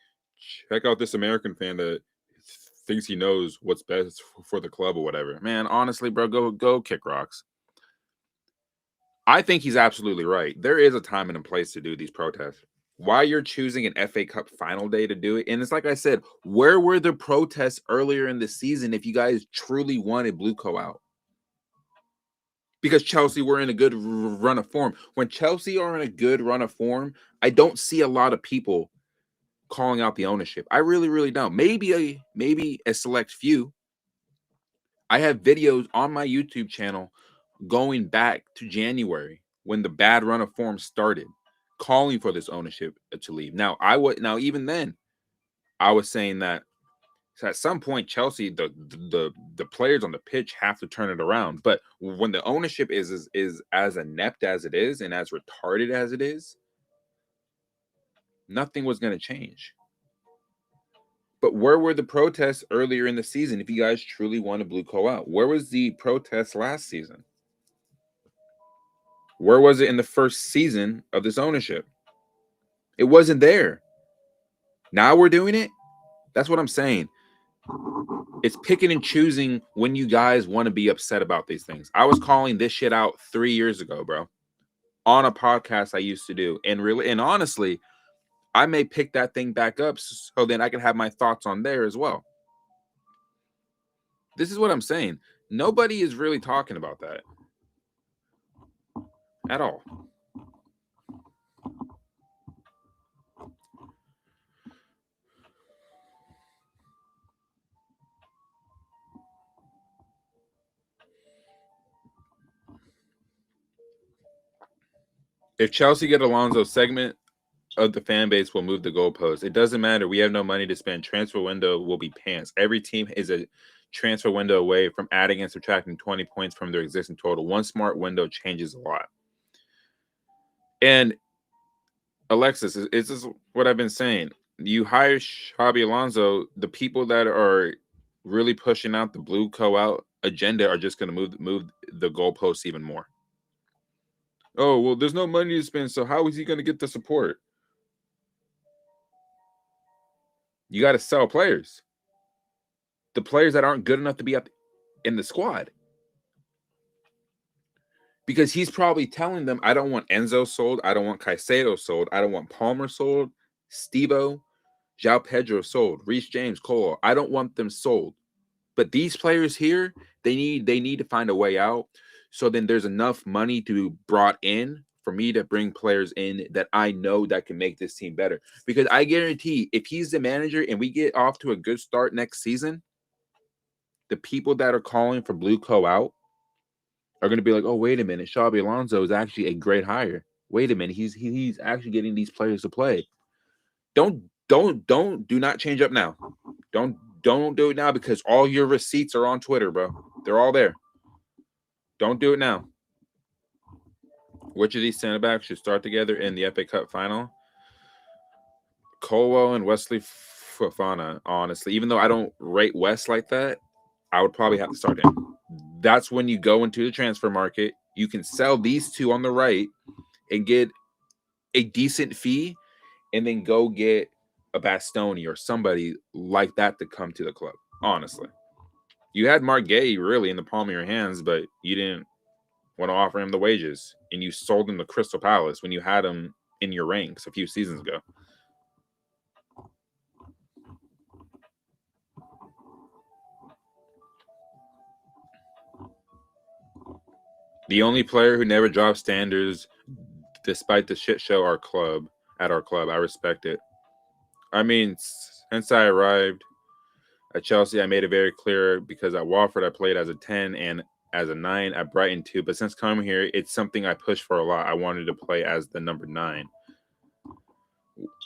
check out this American fan that thinks he knows what's best for the club or whatever." Man, honestly, bro, go kick rocks. I think he's absolutely right. There is a time and a place to do these protests. Why you're choosing an FA Cup final day to do it? And it's like I said, where were the protests earlier in the season if you guys truly wanted Blueco out? Because Chelsea were in a good run of form. When Chelsea are in a good run of form, I don't see a lot of people calling out the ownership. I really, really don't. Maybe a select few. I have videos on my YouTube channel going back to January when the bad run of form started, calling for this ownership to leave. Now even then, I was saying that so at some point, Chelsea, the players on the pitch have to turn it around. But when the ownership is as inept as it is and as retarded as it is, nothing was going to change. But where were the protests earlier in the season if you guys truly wanted Blueco out? Where was the protest last season? Where was it in the first season of this ownership? It wasn't there. Now we're doing it. That's what I'm saying. It's picking and choosing when you guys want to be upset about these things. I was calling this shit out 3 years ago, bro, on a podcast I used to do. And honestly, I may pick that thing back up so then I can have my thoughts on there as well. This is what I'm saying. Nobody is really talking about that at all. If Chelsea get Alonso's segment of the fan base will move the goalpost. It doesn't matter. We have no money to spend. Transfer window will be pants. Every team is a transfer window away from adding and subtracting 20 points from their existing total. One smart window changes a lot. And Alexis, this is what I've been saying. You hire Xabi Alonso, the people that are really pushing out the blue co-out agenda are just going to move the goalposts even more. Oh, well, there's no money to spend, so how is he going to get the support? You got to sell players. The players that aren't good enough to be in the squad. Because he's probably telling them, I don't want Enzo sold. I don't want Caicedo sold. I don't want Palmer sold. Stevo, Joao Pedro sold. Reece James, Cole. I don't want them sold. But these players here, they need to find a way out. So then there's enough money to be brought in for me to bring players in that I know that can make this team better. Because I guarantee if he's the manager and we get off to a good start next season, the people that are calling for Blueco out are going to be like, oh, wait a minute, Xabi Alonso is actually a great hire. Wait a minute, he's actually getting these players to play. Do not change up now. Don't do it now because all your receipts are on Twitter, bro. They're all there. Don't do it now. Which of these center backs should start together in the FA Cup final? Colwell and Wesley Fofana, honestly. Even though I don't rate West like that, I would probably have to start him. That's when you go into the transfer market. You can sell these two on the right and get a decent fee and then go get a Bastoni or somebody like that to come to the club. Honestly, you had Mark Gay really in the palm of your hands, but you didn't want to offer him the wages and you sold him to Crystal Palace when you had him in your ranks a few seasons ago. The only player who never dropped standards, despite the shit show at our club. I respect it. I mean, since I arrived at Chelsea, I made it very clear because at Watford I played as a 10 and as a 9 at Brighton too. But since coming here, it's something I push for a lot. I wanted to play as the number 9.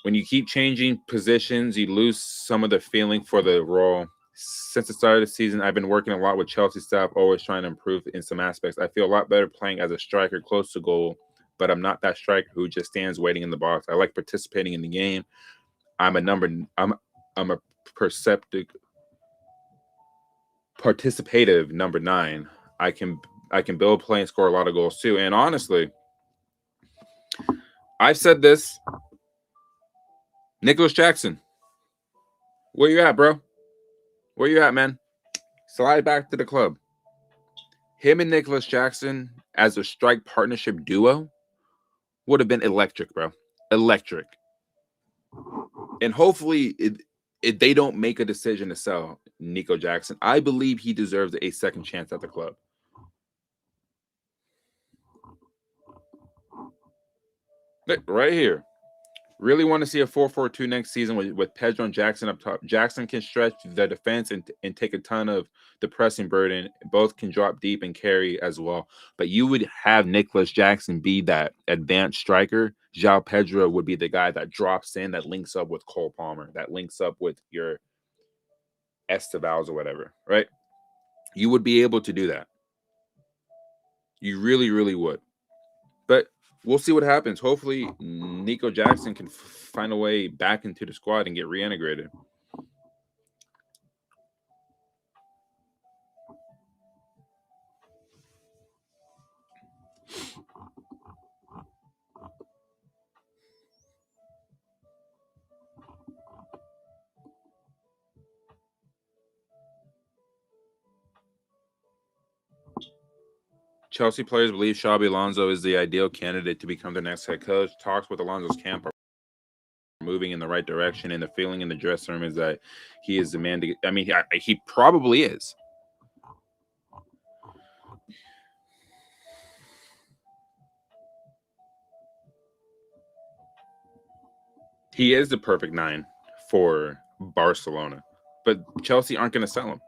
When you keep changing positions, you lose some of the feeling for the role. Since the start of the season, I've been working a lot with Chelsea staff, always trying to improve in some aspects. I feel a lot better playing as a striker close to goal, but I'm not that striker who just stands waiting in the box. I like participating in the game. I'm a number. I'm a perceptive, participative number 9. I can I can build play and score a lot of goals too. And honestly, I've said this. Nicholas Jackson, where you at, bro? Where you at, man? Slide back to the club. Him and Nicholas Jackson as a strike partnership duo would have been electric, bro. Electric. And hopefully they don't make a decision to sell Nico Jackson. I believe he deserves a second chance at the club. Right here. Really want to see a 4-4-2 next season with Pedro and Jackson up top. Jackson can stretch the defense and take a ton of the pressing burden. Both can drop deep and carry as well. But you would have Nicholas Jackson be that advanced striker. Joao Pedro would be the guy that drops in, that links up with Cole Palmer, that links up with your Estevals or whatever, right? You would be able to do that. You really, really would. But we'll see what happens. Hopefully, Nico Jackson can find a way back into the squad and get reintegrated. Chelsea players believe Xabi Alonso is the ideal candidate to become their next head coach. Talks with Alonso's camp are moving in the right direction, and the feeling in the dressing room is that he is the man to. I mean, he probably is. He is the perfect 9 for Barcelona, but Chelsea aren't going to sell him.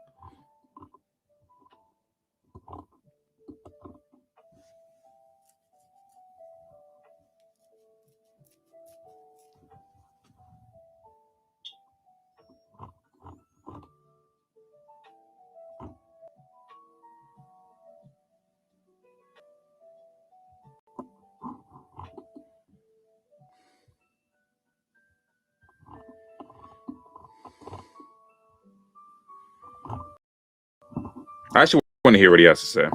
I actually want to hear what he has to say.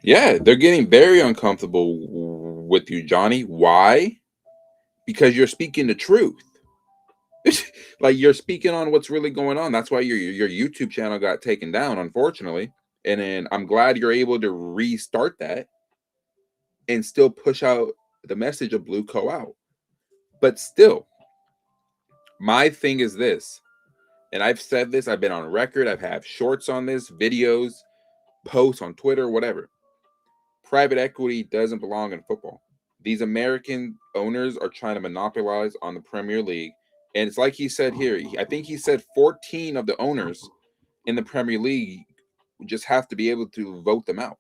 Yeah, they're getting very uncomfortable with you, Johnny. Why? Because you're speaking the truth. Like you're speaking on what's really going on. That's why your YouTube channel got taken down, unfortunately. And then I'm glad you're able to restart that and still push out the message of Blue Co out. But still, my thing is this, and I've said this, I've been on record, I've had shorts on this, videos, posts on Twitter, whatever. Private equity doesn't belong in football. These American owners are trying to monopolize on the Premier League. And it's like he said here, I think he said 14 of the owners in the Premier League just have to be able to vote them out.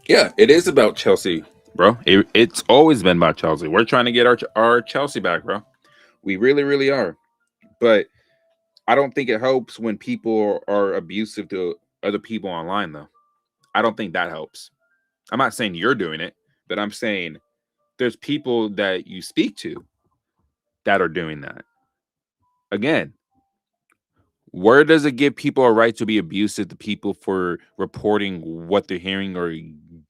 Yeah, it is about Chelsea, bro. It's always been about Chelsea. We're trying to get our Chelsea back, bro. We really, really are. But I don't think it helps when people are abusive to other people online, though. I don't think that helps. I'm not saying you're doing it, but I'm saying there's people that you speak to that are doing that. Again, where does it give people a right to be abusive to people for reporting what they're hearing or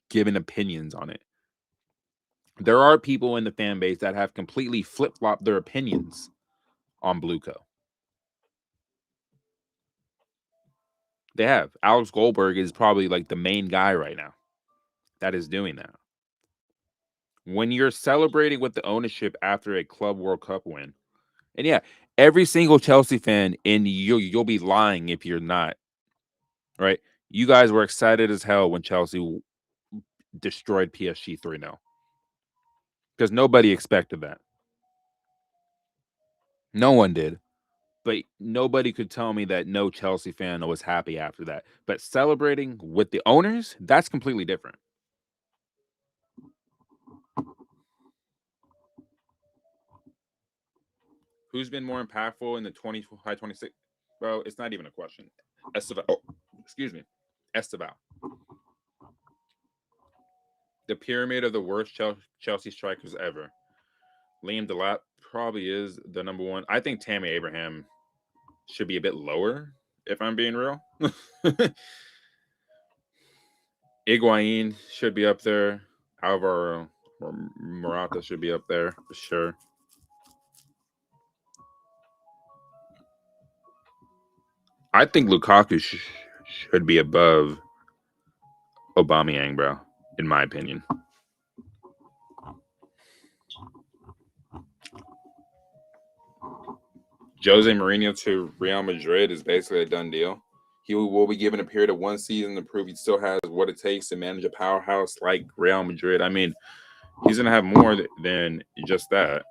giving opinions on it? There are people in the fan base that have completely flip-flopped their opinions on Blueco. They have. Alex Goldberg is probably like the main guy right now that is doing that. When you're celebrating with the ownership after a Club World Cup win, and yeah, every single Chelsea fan, and you'll be lying if you're not, right? You guys were excited as hell when Chelsea destroyed PSG 3-0 because nobody expected that. No one did. But nobody could tell me that no Chelsea fan was happy after that. But celebrating with the owners, that's completely different. Who's been more impactful in the 26? Bro, it's not even a question. Esteval. Oh, excuse me. Esteval. The pyramid of the worst Chelsea strikers ever. Liam Delap probably is the number one. I think Tammy Abraham should be a bit lower, if I'm being real. Higuain should be up there. Alvaro Morata should be up there for sure. I think Lukaku should be above Aubameyang, bro, in my opinion. Jose Mourinho to Real Madrid is basically a done deal. He will be given a period of one season to prove he still has what it takes to manage a powerhouse like Real Madrid. I mean, he's going to have more than just that.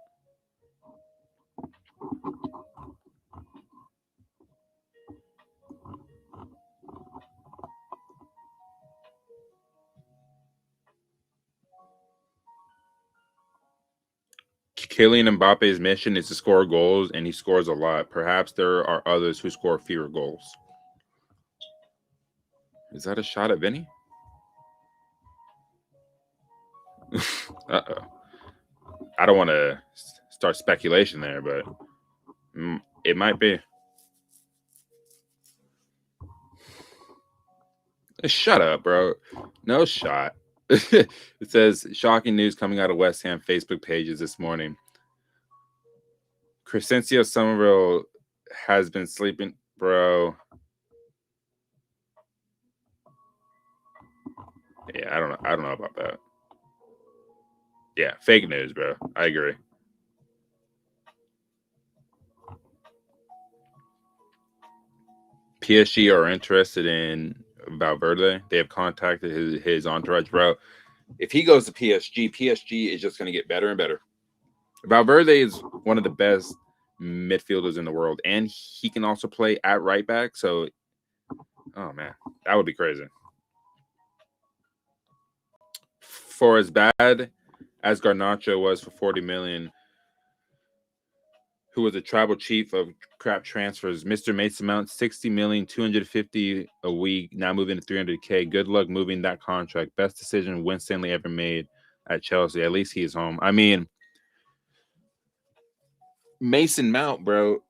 Kylian Mbappe's mission is to score goals, and he scores a lot. Perhaps there are others who score fewer goals. Is that a shot at Vinny? Uh-oh. I don't want to start speculation there, but it might be. Shut up, bro. No shot. It says shocking news coming out of West Ham Facebook pages this morning. Crescencio Somerville has been sleeping, bro. Yeah, I don't know about that. Yeah, fake news, bro. I agree. PSG are interested in Valverde. They have contacted his entourage, bro. If he goes to PSG is just going to get better and better. Valverde is one of the best midfielders in the world, and he can also play at right back. So, oh man, that would be crazy. For as bad as Garnacho was for 40 million, who was a tribal chief of crap transfers, Mr. Mason Mount 60 million, 250 a week, now moving to 300K. Good luck moving that contract. Best decision Winstanley ever made at Chelsea. At least he is home. I mean, Mason Mount, bro,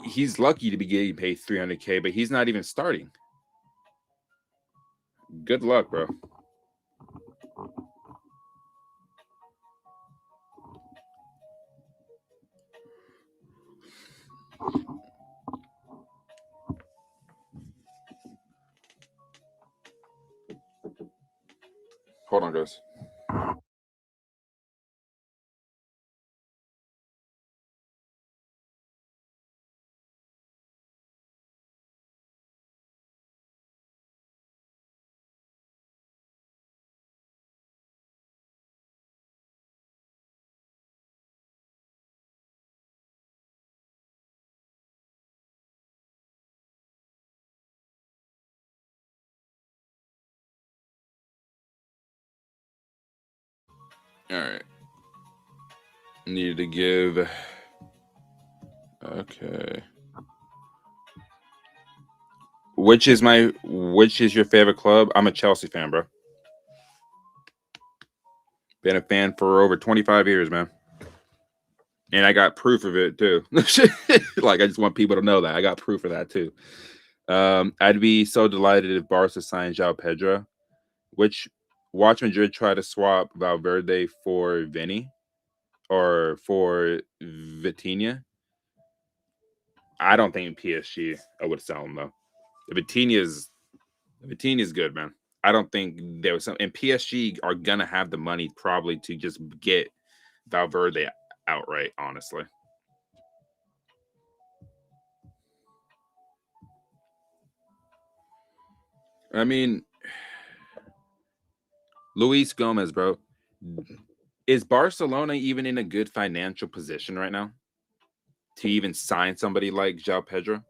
he's lucky to be getting paid 300K, but he's not even starting. Good luck, bro. Hold on, guys. All right. Needed to give. Okay. Which is your favorite club? I'm a Chelsea fan, bro. Been a fan for over 25 years, man. And I got proof of it too. Like, I just want people to know that I got proof of that too. I'd be so delighted if Barca signed Joao Pedro. Which watch Madrid try to swap Valverde for Vinny or for Vitinha. I don't think PSG I would sell him though. Vitinha's good, man. I don't think there was some, and PSG are gonna have the money probably to just get Valverde outright. Honestly, I mean, Luis Gomez, bro. Is Barcelona even in a good financial position right now to even sign somebody like Joao Pedro?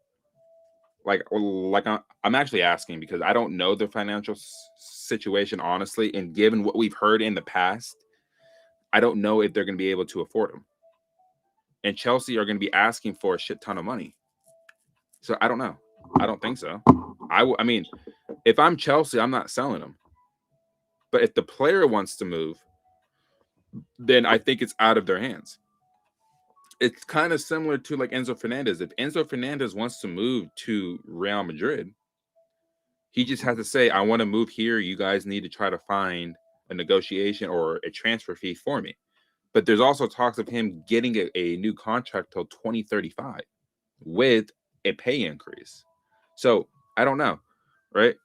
I'm actually asking because I don't know the financial situation honestly, and given what we've heard in the past, I don't know if they're going to be able to afford him. And Chelsea are going to be asking for a shit ton of money, so I don't know. I don't think so. I mean, if I'm Chelsea, I'm not selling him. But if the player wants to move, then I think it's out of their hands. It's kind of similar to like Enzo Fernandez. If Enzo Fernandez wants to move to Real Madrid, he just has to say, I want to move here. You guys need to try to find a negotiation or a transfer fee for me. But there's also talks of him getting a new contract till 2035 with a pay increase. So I don't know, right?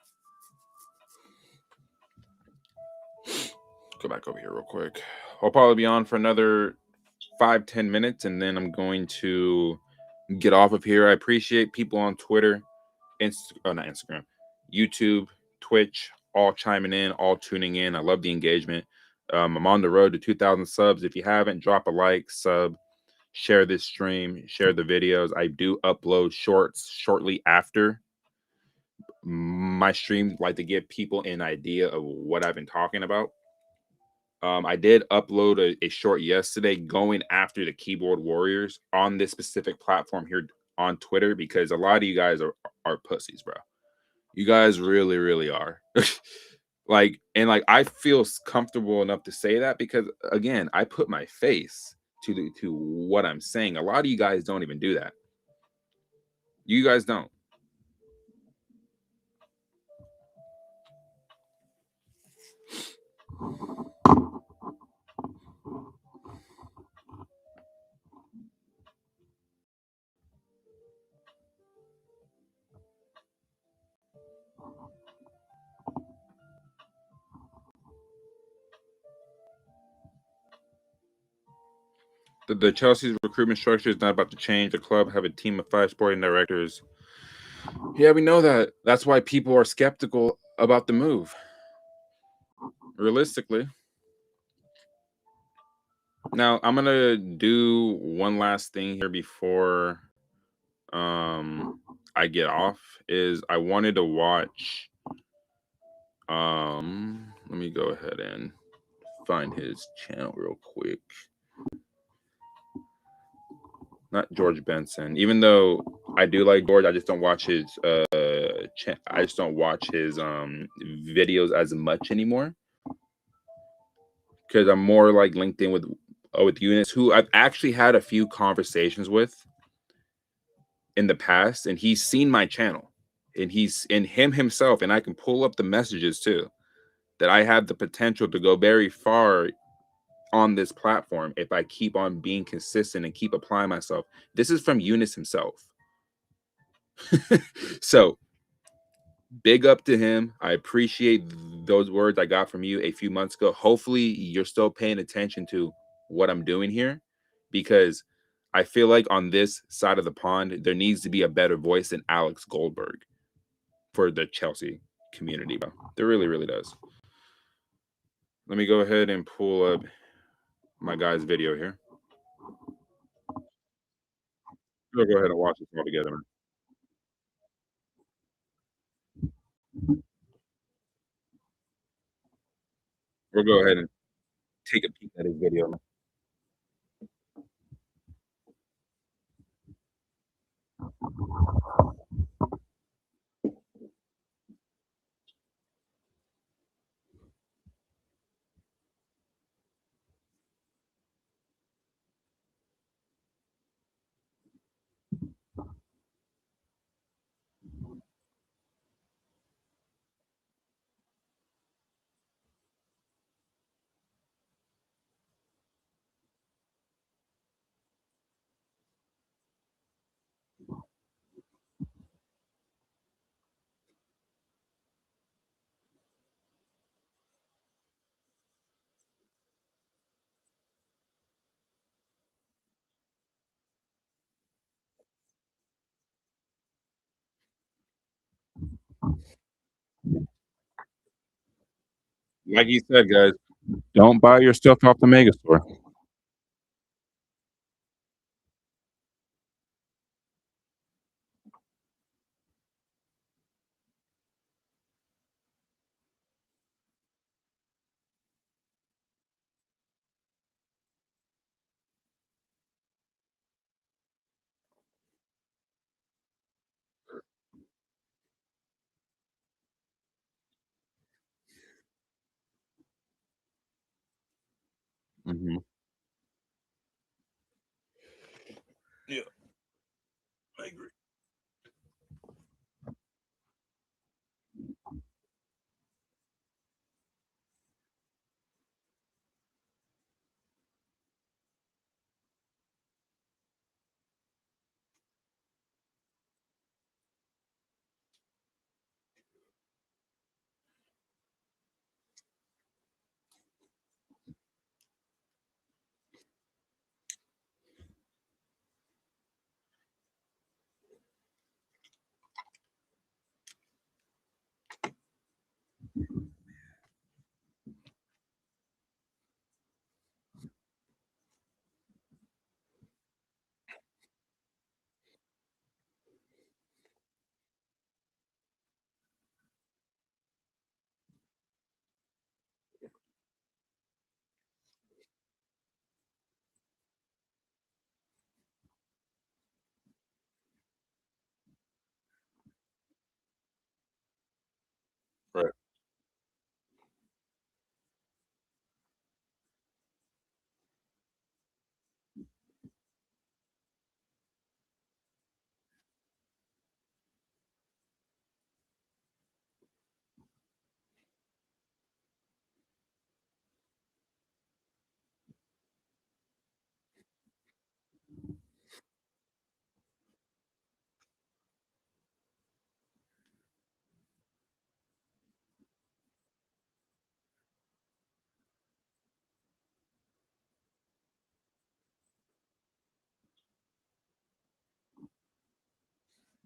Go back over here real quick. I'll probably be on for another 5-10 minutes, and then I'm going to get off of here. I appreciate people on Twitter, not Instagram, YouTube, Twitch, all chiming in, all tuning in. I love the engagement. I'm on the road to 2,000 subs. If you haven't, drop a like, sub, share this stream, share the videos. I do upload shorts shortly after my stream, like to give people an idea of what I've been talking about. I did upload a short yesterday going after the keyboard warriors on this specific platform here on Twitter because a lot of you guys are pussies, bro. You guys really, really are. Like, and like, I feel comfortable enough to say that because again, I put my face to what I'm saying. A lot of you guys don't even do that. You guys don't. The Chelsea's recruitment structure is not about to change. The club have a team of 5 sporting directors. Yeah, we know that. That's why people are skeptical about the move. Realistically. Now, I'm gonna do one last thing here before I get off. Is I wanted to watch let me go ahead and find his channel real quick. Not George Benson. Even though I do like George, I just don't watch his I just don't watch his videos as much anymore. Because I'm more like linked in with Eunice, who I've actually had a few conversations with in the past, and he's seen my channel, and he's in him himself, and I can pull up the messages too, that I have the potential to go very far on this platform if I keep on being consistent and keep applying myself. This is from Eunice himself. So big up to him. I appreciate those words I got from you a few months ago. Hopefully you're still paying attention to what I'm doing here, because I feel like on this side of the pond, there needs to be a better voice than Alex Goldberg for the Chelsea community, bro. There really, really does. Let me go ahead and pull up my guy's video here. We'll go ahead and watch this all together, man. We'll go ahead and take a peek at his video. Like you said, guys, don't buy your stuff off the mega store. Mhm. Yeah, I agree. Right.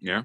Yeah,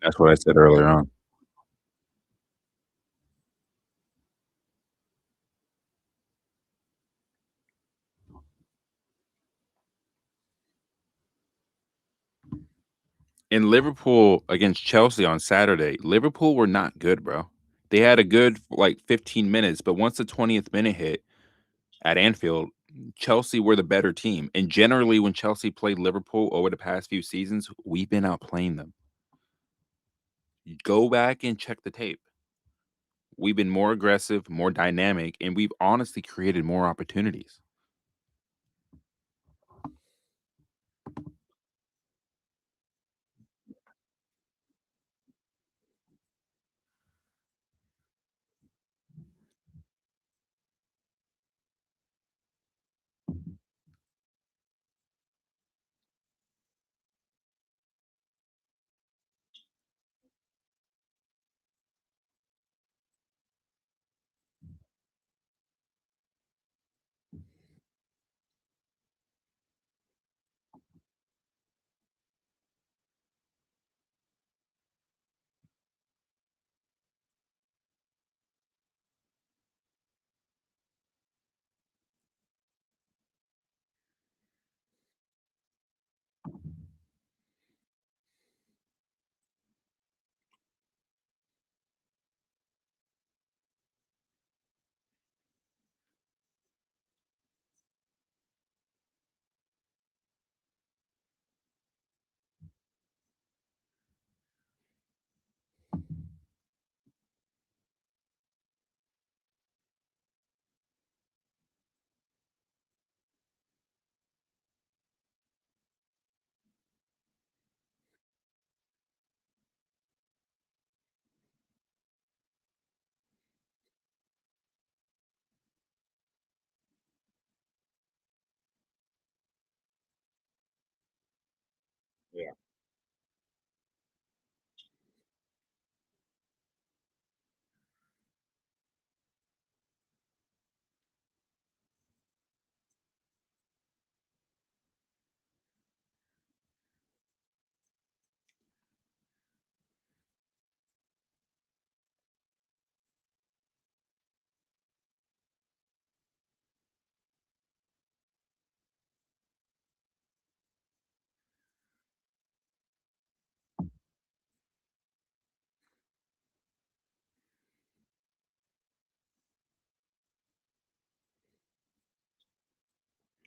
that's what I said earlier on. In Liverpool against Chelsea on Saturday, Liverpool were not good, bro. They had a good like 15 minutes, but once the 20th minute hit at Anfield, Chelsea were the better team. And generally, when Chelsea played Liverpool over the past few seasons, we've been outplaying them. Go back and check the tape. We've been more aggressive, more dynamic, and we've honestly created more opportunities.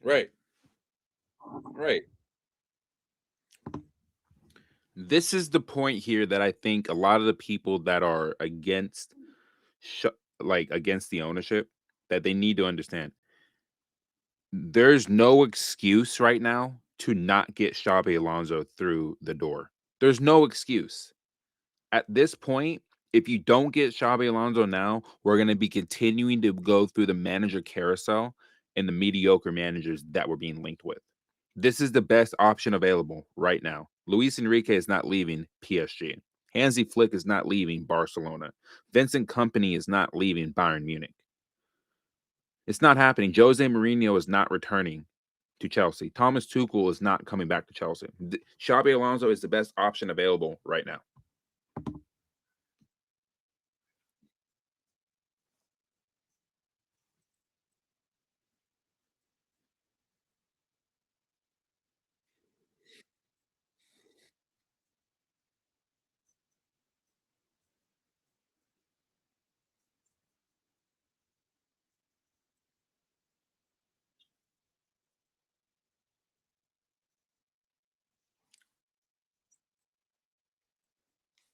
Right. Right. This is the point here that I think a lot of the people that are against sh- against the ownership that they need to understand. There's no excuse right now to not get Xabi Alonso through the door. There's no excuse. At this point, if you don't get Xabi Alonso now, we're going to be continuing to go through the manager carousel and the mediocre managers that we're being linked with. This is the best option available right now. Luis Enrique is not leaving PSG. Hansi Flick is not leaving Barcelona. Vincent Company is not leaving Bayern Munich. It's not happening. Jose Mourinho is not returning to Chelsea. Thomas Tuchel is not coming back to Chelsea. Xabi Alonso is the best option available right now.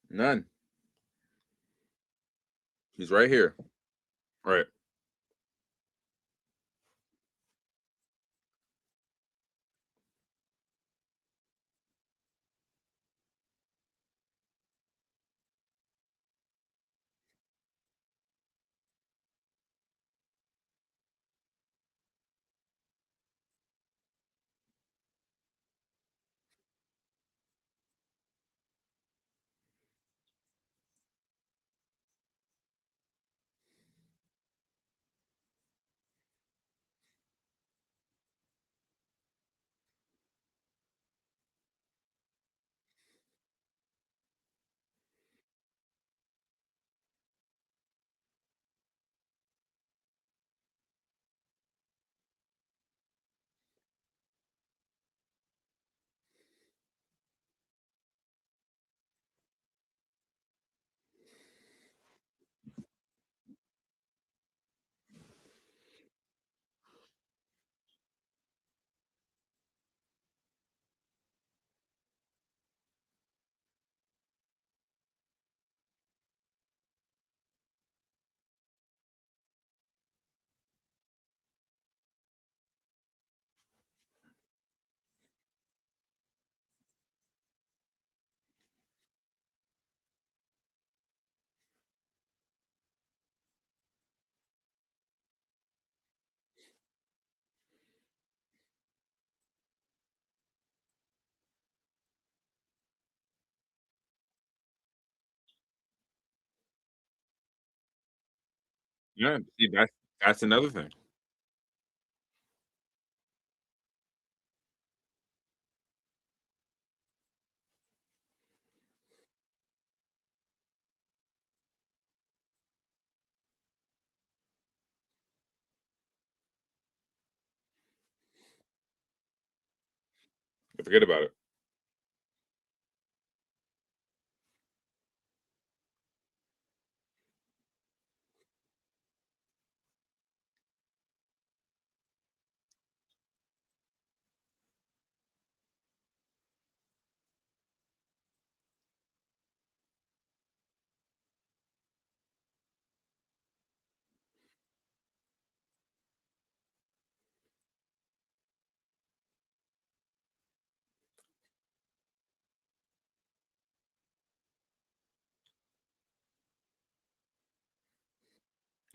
None. He's right here. Right. Yeah. See, that's another thing. Forget about it.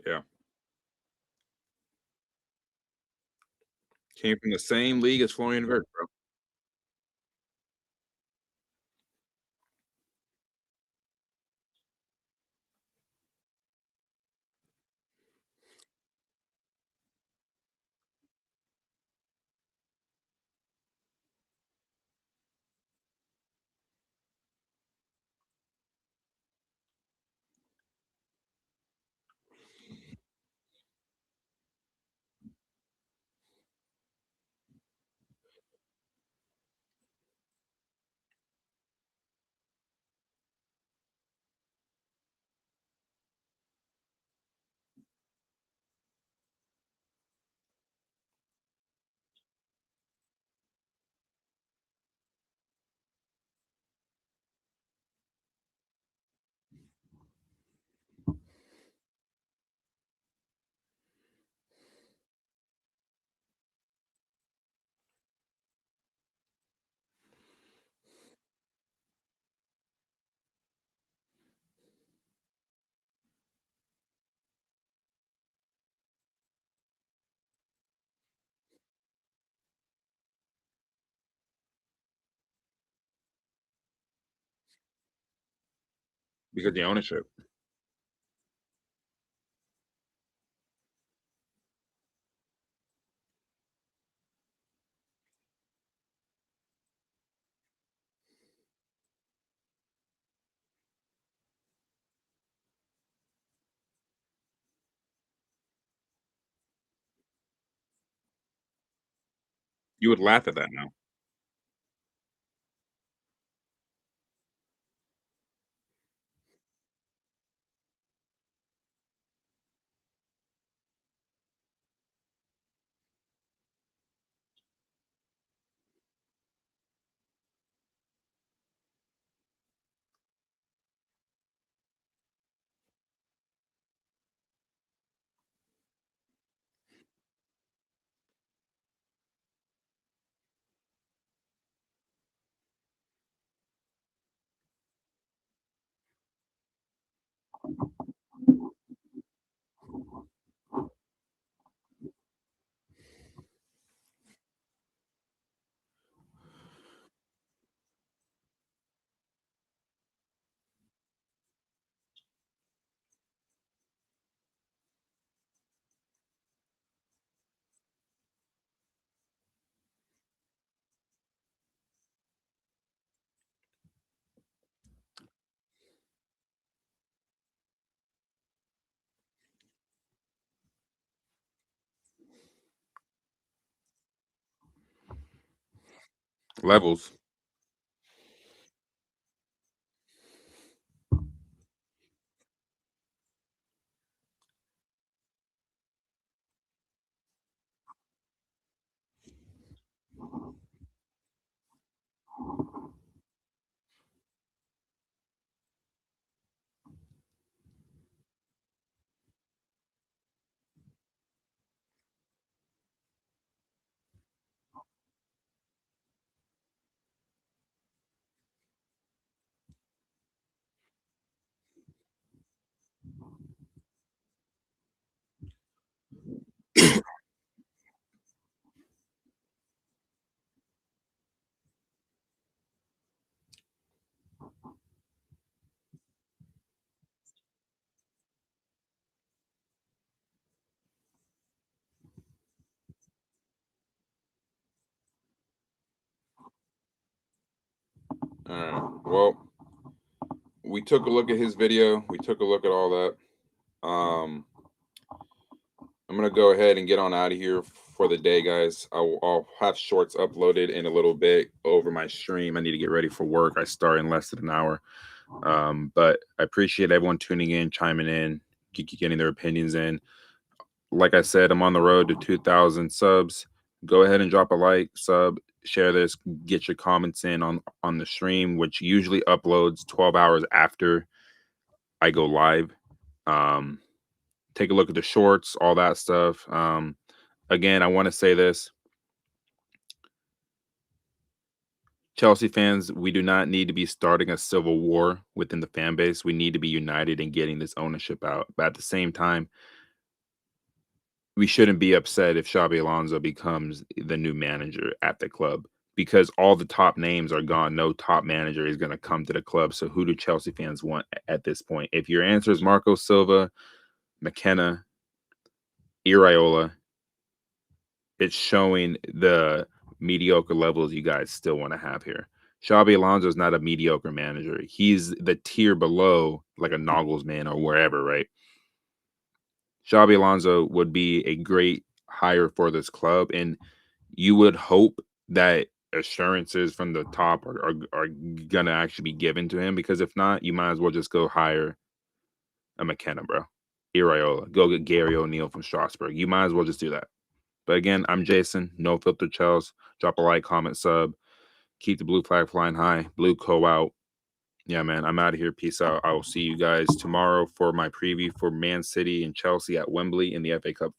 Yeah. Came from the same league as Florian Wirtz, bro. because the ownership. You would laugh at that now. Levels. All right. Well, we took a look at his video. We took a look at all that. I'm gonna go ahead and get on out of here for the day, guys. I'll have shorts uploaded in a little bit over my stream. I need to get ready for work. I start in less than an hour. But I appreciate everyone tuning in, chiming in, getting their opinions in. Like I said, I'm on the road to 2,000 subs. Go ahead and drop a like, sub, share this, get your comments in on the stream, which usually uploads 12 hours after I go live. Take a look at the shorts, all that stuff. Again, I want to say this. Chelsea fans, we do not need to be starting a civil war within the fan base. We need to be united in getting this ownership out. But at the same time, we shouldn't be upset if Xabi Alonso becomes the new manager at the club because all the top names are gone. No top manager is going to come to the club. So who do Chelsea fans want at this point? If your answer is Marco Silva, McKenna, Iraola, it's showing the mediocre levels you guys still want to have here. Xabi Alonso is not a mediocre manager. He's the tier below, like a Nagelsmann or wherever, right? Xabi Alonso would be a great hire for this club, and you would hope that assurances from the top are gonna actually be given to him, because if not, you might as well just go hire a McKenna, bro. Iraola. Go get Gary O'Neill from Strasbourg. You might as well just do that. But again, I'm Jason. No Filter Chels. Drop a like, comment, sub. Keep the blue flag flying high. Blue Co out. Yeah, man, I'm out of here. Peace out. I will see you guys tomorrow for my preview for Man City and Chelsea at Wembley in the FA Cup.